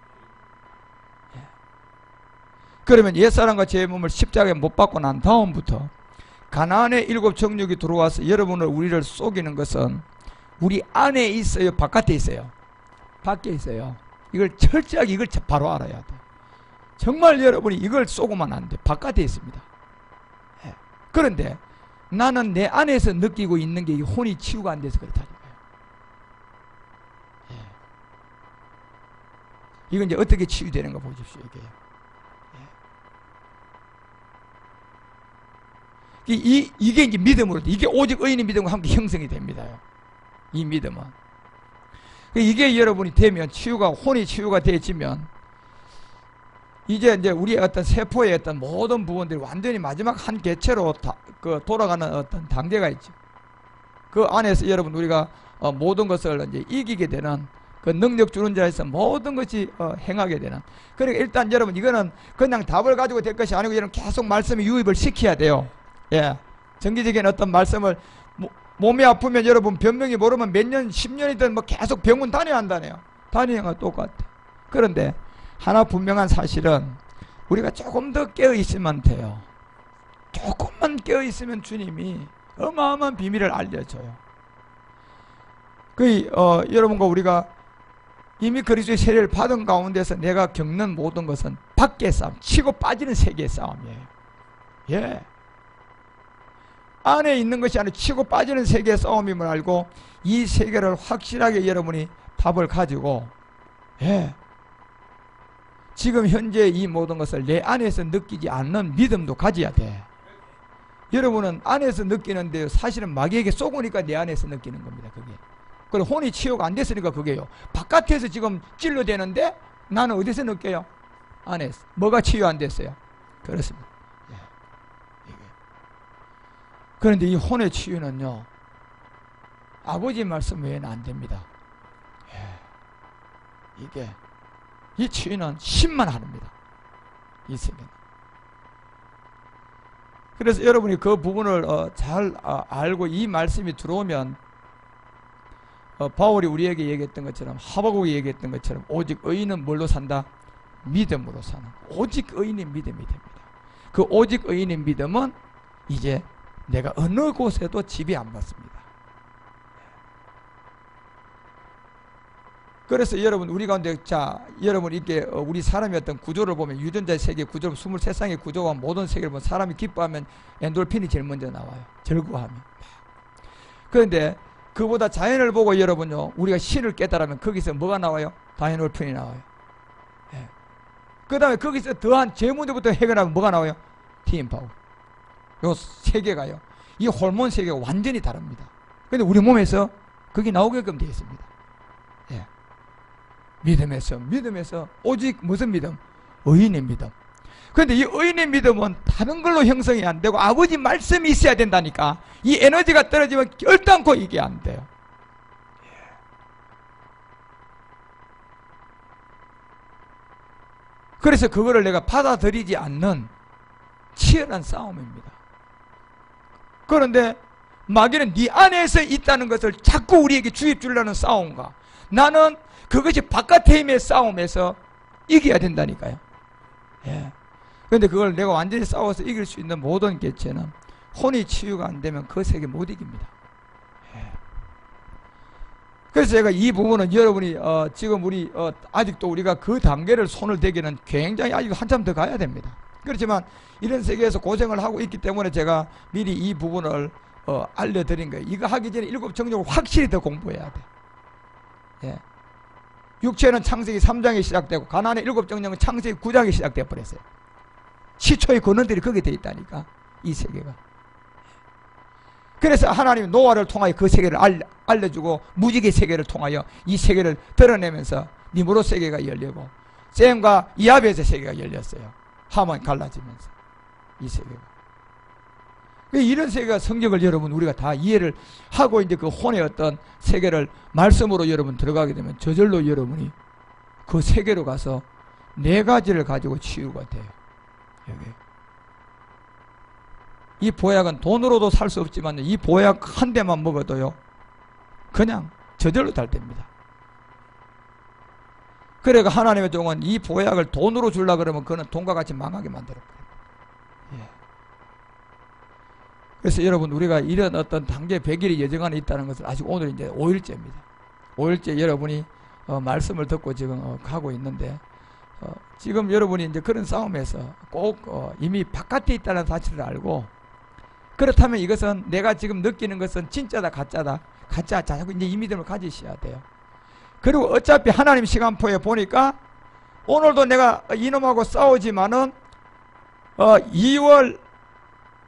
그러면 옛사람과 제 몸을 십자가에 못 박고 난 다음부터 가나안의 7정욕이 들어와서 여러분을 우리를 속이는 것은 우리 안에 있어요, 바깥에 있어요? 밖에 있어요. 이걸 철저하게 이걸 바로 알아야 돼. 정말 여러분이 이걸 쏘고만 안 돼. 바깥에 있습니다. 예. 그런데 나는 내 안에서 느끼고 있는 게 이 혼이 치유가 안 돼서 그렇다니까요. 예. 이건 이제 어떻게 치유되는 거 보십시오. 이게 이제 믿음으로, 이게 오직 의인의 믿음과 함께 형성이 됩니다. 이 믿음은. 이게 여러분이 되면, 혼이 치유가 되어지면, 이제 우리의 어떤 세포의 어떤 모든 부분들이 완전히 마지막 한 개체로 돌아가는 어떤 단계가 있죠. 그 안에서 여러분 우리가 모든 것을 이제 이기게 되는 그 능력 주는 자에서 모든 것이 행하게 되는. 그러니까 일단 여러분 이거는 그냥 답을 가지고 될 것이 아니고 여러분 계속 말씀에 유입을 시켜야 돼요. 예. 정기적인 어떤 말씀을 몸이 아프면 여러분 변명이 모르면 몇 년, 10년이든 뭐 계속 병원 다녀야 한다네요. 다니는 건 똑같아. 그런데 하나 분명한 사실은 우리가 조금 더 깨어있으면 돼요. 조금만 깨어있으면 주님이 어마어마한 비밀을 알려줘요. 여러분과 우리가 이미 그리스도의 세례를 받은 가운데서 내가 겪는 모든 것은 밖의 싸움, 치고 빠지는 세계의 싸움이에요. 예. 안에 있는 것이 아니라 치고 빠지는 세계의 싸움임을 알고 이 세계를 확실하게 여러분이 답을 가지고, 예. 지금 현재 이 모든 것을 내 안에서 느끼지 않는 믿음도 가져야 돼. 여러분은 안에서 느끼는데 사실은 마귀에게 쏘으니까 내 안에서 느끼는 겁니다. 그게. 그리고 혼이 치유가 안 됐으니까 그게요. 바깥에서 지금 찔러대는데 나는 어디서 느껴요? 안에서. 뭐가 치유 안 됐어요? 그렇습니다. 예. 그런데 이 혼의 치유는요, 아버지 말씀 외에는 안 됩니다. 예. 이 치유는 신만 하릅니다. 이 세계는. 그래서 여러분이 그 부분을 잘 알고 이 말씀이 들어오면 바울이 우리에게 얘기했던 것처럼, 하박국이 얘기했던 것처럼 오직 의인은 뭘로 산다? 믿음으로 사는. 오직 의인의 믿음이 됩니다. 그 오직 의인의 믿음은 이제 내가 어느 곳에도 지배 안 받습니다. 그래서 여러분 우리 가운데 여러분 이렇게 우리 사람의 어떤 구조를 보면 유전자의 세계 구조, 23쌍의 구조와 모든 세계를 보면 사람이 기뻐하면 엔돌핀이 제일 먼저 나와요. 즐거워하면. 그런데 그보다 자연을 보고 여러분요, 우리가 신을 깨달으면 거기서 뭐가 나와요? 다이노르핀이 나와요. 예. 그 다음에 거기서 더한 제 문제부터 해결하면 뭐가 나와요? TM파워. 요 세계가요, 이 호르몬 세계가 완전히 다릅니다. 근데 우리 몸에서 그게 나오게끔 되어 있습니다. 예. 믿음에서 오직 무슨 믿음? 의인의 믿음. 그런데 이 의인의 믿음은 다른 걸로 형성이 안 되고 아버지 말씀이 있어야 된다니까. 이 에너지가 떨어지면 결단코 이게 안 돼요. 그래서 그거를 내가 받아들이지 않는 치열한 싸움입니다. 그런데 마귀는 네 안에서 있다는 것을 자꾸 우리에게 주입 주려는 싸움과, 나는 그것이 바깥의 힘의 싸움에서 이겨야 된다니까요. 예. 그런데 그걸 내가 완전히 싸워서 이길 수 있는 모든 개체는 혼이 치유가 안 되면 그 세계 못 이깁니다. 예. 그래서 제가 이 부분은 여러분이 지금 우리 아직도 우리가 그 단계를 손을 대기는 굉장히 아직 한참 더 가야 됩니다. 그렇지만 이런 세계에서 고생을 하고 있기 때문에 제가 미리 이 부분을 알려드린 거예요. 이거 하기 전에 7정욕을 확실히 더 공부해야 돼. 예. 육체는 창세기 3장에 시작되고 가나안의 7정령은 창세기 9장에 시작되어 버렸어요. 시초의 근원들이 거기에 돼 있다니까, 이 세계가. 그래서 하나님이 노아를 통하여 그 세계를 알려주고 무지개 세계를 통하여 이 세계를 드러내면서 니므롯 세계가 열리고 셈과 이아벳의 세계가 열렸어요. 하만 갈라지면서 이 세계가. 이런 세계가 성경을 여러분 우리가 다 이해를 하고 이제 그 혼의 어떤 세계를 말씀으로 여러분 들어가게 되면 저절로 여러분이 그 세계로 가서 네 가지를 가지고 치유가 돼요. 여기. 이 보약은 돈으로도 살 수 없지만 이 보약 한 대만 먹어도요, 그냥 저절로 잘 됩니다. 그래가 하나님의 종은 이 보약을 돈으로 주려고 그러면 그는 돈과 같이 망하게 만들어버려요. 예. 그래서 여러분 우리가 이런 어떤 단계 100일의 여정 안에 있다는 것을 아직 오늘 이제 5일째입니다. 5일째 여러분이 말씀을 듣고 지금 가고 있는데 지금 여러분이 이제 그런 싸움에서 꼭 이미 바깥에 있다는 사실을 알고 그렇다면 이것은 내가 지금 느끼는 것은 진짜다 가짜다 가짜 자꾸 이제 이 믿음을 가지셔야 돼요. 그리고 어차피 하나님 시간표에 보니까 오늘도 내가 이놈하고 싸우지만은 2월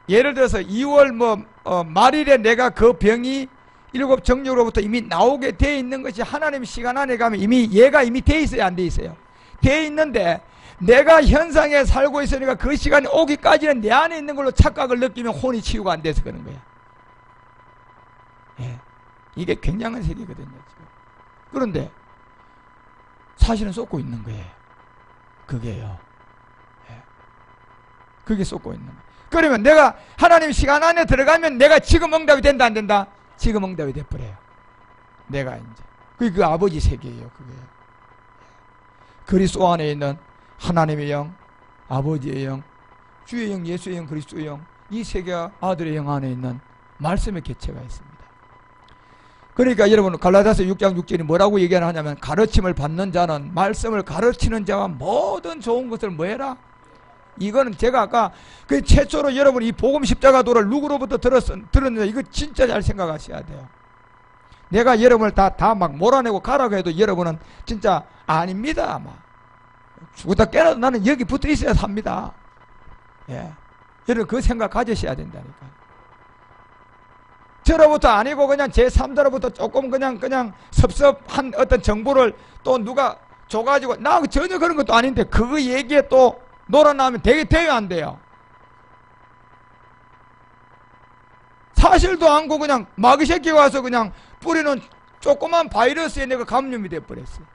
예를 들어서 2월 말일에 내가 그 병이 일곱 정력으로부터 이미 나오게 돼 있는 것이 하나님 시간 안에 가면 이미 얘가 이미 돼 있어요, 안 돼 있어요? 돼 있는데 내가 현상에 살고 있으니까 그 시간이 오기까지는 내 안에 있는 걸로 착각을 느끼면 혼이 치유가 안 돼서 그런 거야. 예. 이게 굉장한 세계거든요, 지금. 그런데 사실은 쏟고 있는 거예요. 그게요. 예. 그게 쏟고 있는 거예요. 그러면 내가 하나님 시간 안에 들어가면 내가 지금 응답이 된다 안 된다? 지금 응답이 돼버려요. 내가 이제 그게 그 아버지 세계예요. 그게 그리스도 안에 있는 하나님의 영, 아버지의 영, 주의 영, 예수의 영, 그리스도의 영, 이 세계와 아들의 영 안에 있는 말씀의 개체가 있습니다. 그러니까 여러분 갈라디아서 6장 6절이 뭐라고 얘기하냐면 가르침을 받는 자는 말씀을 가르치는 자와 모든 좋은 것을 뭐해라? 이거는 제가 아까 그 최초로 여러분 이 복음 십자가도를 누구로부터 들었는데 이거 진짜 잘 생각하셔야 돼요. 내가 여러분을 다 막 몰아내고 가라고 해도 여러분은 진짜 아닙니다. 막 죽었다 깨어나도 나는 여기 붙어 있어야 삽니다. 예. 여러분 그 생각 가지셔야 된다니까. 저로부터 아니고 그냥 제3자로부터 조금 그냥 섭섭한 어떤 정보를 또 누가 줘가지고 나 전혀 그런 것도 아닌데 그 얘기에 또 놀아나면 되게 돼요 안 돼요? 사실도 않고 그냥 마귀 새끼가 와서 그냥 뿌리는 조그만 바이러스에 내가 감염이 돼버렸어요.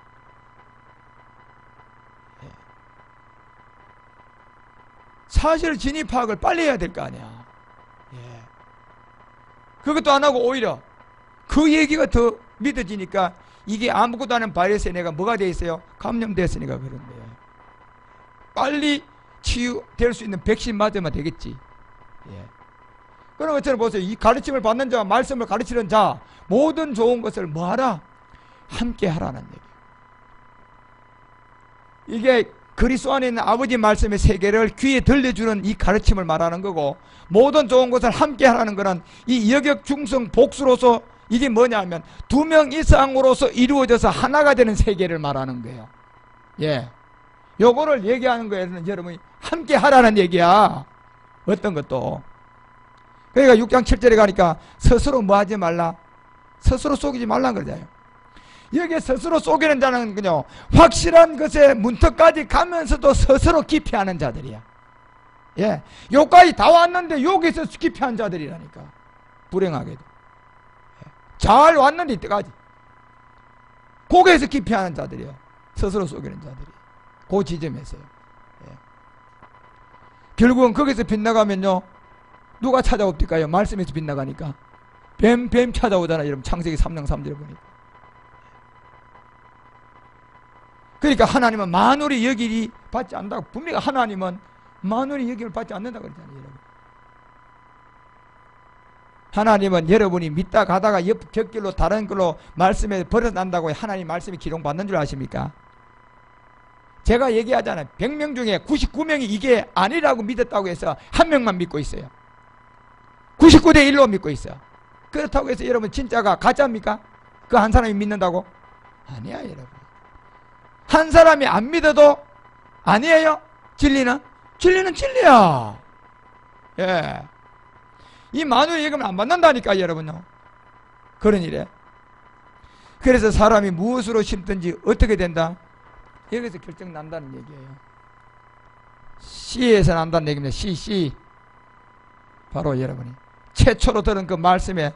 사실 진입 파악을 빨리 해야 될 거 아니야. 예. 그것도 안 하고 오히려 그 얘기가 더 믿어지니까 이게 아무것도 아닌 바이러스에 내가 뭐가 돼 있어요? 감염됐으니까 그런 거예요. 빨리 치유될 수 있는 백신 맞으면 되겠지. 예. 그런 것처럼 보세요. 이 가르침을 받는 자와 말씀을 가르치는 자 모든 좋은 것을 뭐하라? 함께 하라는 얘기예요. 이게 그리스도 안에 있는 아버지 말씀의 세계를 귀에 들려주는 이 가르침을 말하는 거고 모든 좋은 것을 함께 하라는 거는 이 여격 중성 복수로서 이게 뭐냐면 두 명 이상으로서 이루어져서 하나가 되는 세계를 말하는 거예요. 예. 요거를 얘기하는 거에는 여러분이 함께 하라는 얘기야. 어떤 것도. 그러니까 6장 7절에 가니까 스스로 뭐 하지 말라? 스스로 속이지 말라는 거잖아요. 여기에 스스로 속이는 자는 그냥 확실한 것에 문턱까지 가면서도 스스로 기피하는 자들이야. 예. 여기까지 다 왔는데 여기서 기피한 자들이라니까. 불행하게도. 예. 잘 왔는데 이때까지. 거기에서 기피하는 자들이야. 스스로 속이는 자들이. 그 지점에서요. 예. 결국은 거기서 빗나가면요. 누가 찾아옵니까요? 말씀에서 빗나가니까. 뱀 찾아오잖아요. 여러분 창세기 3장 3절에 보니까. 그러니까 하나님은 만물이 여기를 받지 않는다고. 분명히 하나님은 만물이 여기를 받지 않는다고 그러잖아요. 여러분. 하나님은 여러분이 믿다 가다가 옆 곁길로 다른 걸로 말씀에 버려난다고 하나님 말씀이 기록받는 줄 아십니까? 제가 얘기하잖아요. 100명 중에 99명이 이게 아니라고 믿었다고 해서 한 명만 믿고 있어요. 99대 1로 믿고 있어요. 그렇다고 해서 여러분 진짜가 가짜입니까? 그 한 사람이 믿는다고? 아니야 여러분. 한 사람이 안 믿어도 아니에요. 진리는? 진리는 진리야. 예. 이 만우의 예금을 안 받는다니까 여러분요. 그런 일에. 그래서 사람이 무엇으로 심든지 어떻게 된다? 여기서 결정 난다는 얘기예요. C에서 난다는 얘기입니다. C. 바로 여러분이 최초로 들은 그 말씀의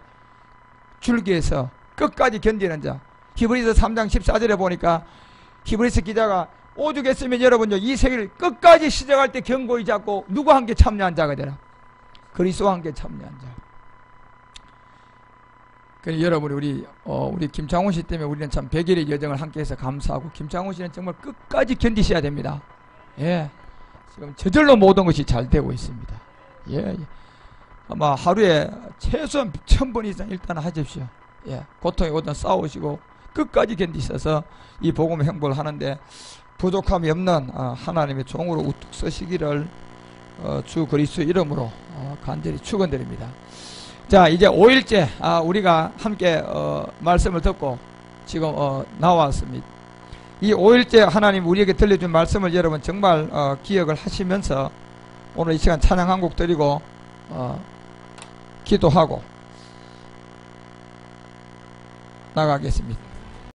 줄기에서 끝까지 견디는 자. 히브리서 3장 14절에 보니까 히브리서 기자가 오죽했으면 여러분요 이 세계를 끝까지 시작할 때 견고히 잡고 누구와 함께 참여한 자가 되라. 그리스도와 함께 참여한 자. 그래서 여러분이 우리 김창훈 씨 때문에 우리는 참 100일의 여정을 함께해서 감사하고 김창훈 씨는 정말 끝까지 견디셔야 됩니다. 예, 지금 저절로 모든 것이 잘 되고 있습니다. 예. 아마 하루에 최소한 1000번 이상 일단 하십시오. 예, 고통에 오든 싸우시고 끝까지 견디셔서 이 복음의 행보를 하는데 부족함이 없는 하나님의 종으로 우뚝 서시기를 주 그리스도 이름으로 간절히 축원드립니다. 자, 이제 5일째 우리가 함께 말씀을 듣고 지금 나왔습니다. 이 5일째 하나님 우리에게 들려준 말씀을 여러분 정말 기억을 하시면서 오늘 이 시간 찬양 한 곡 드리고 기도하고 나가겠습니다.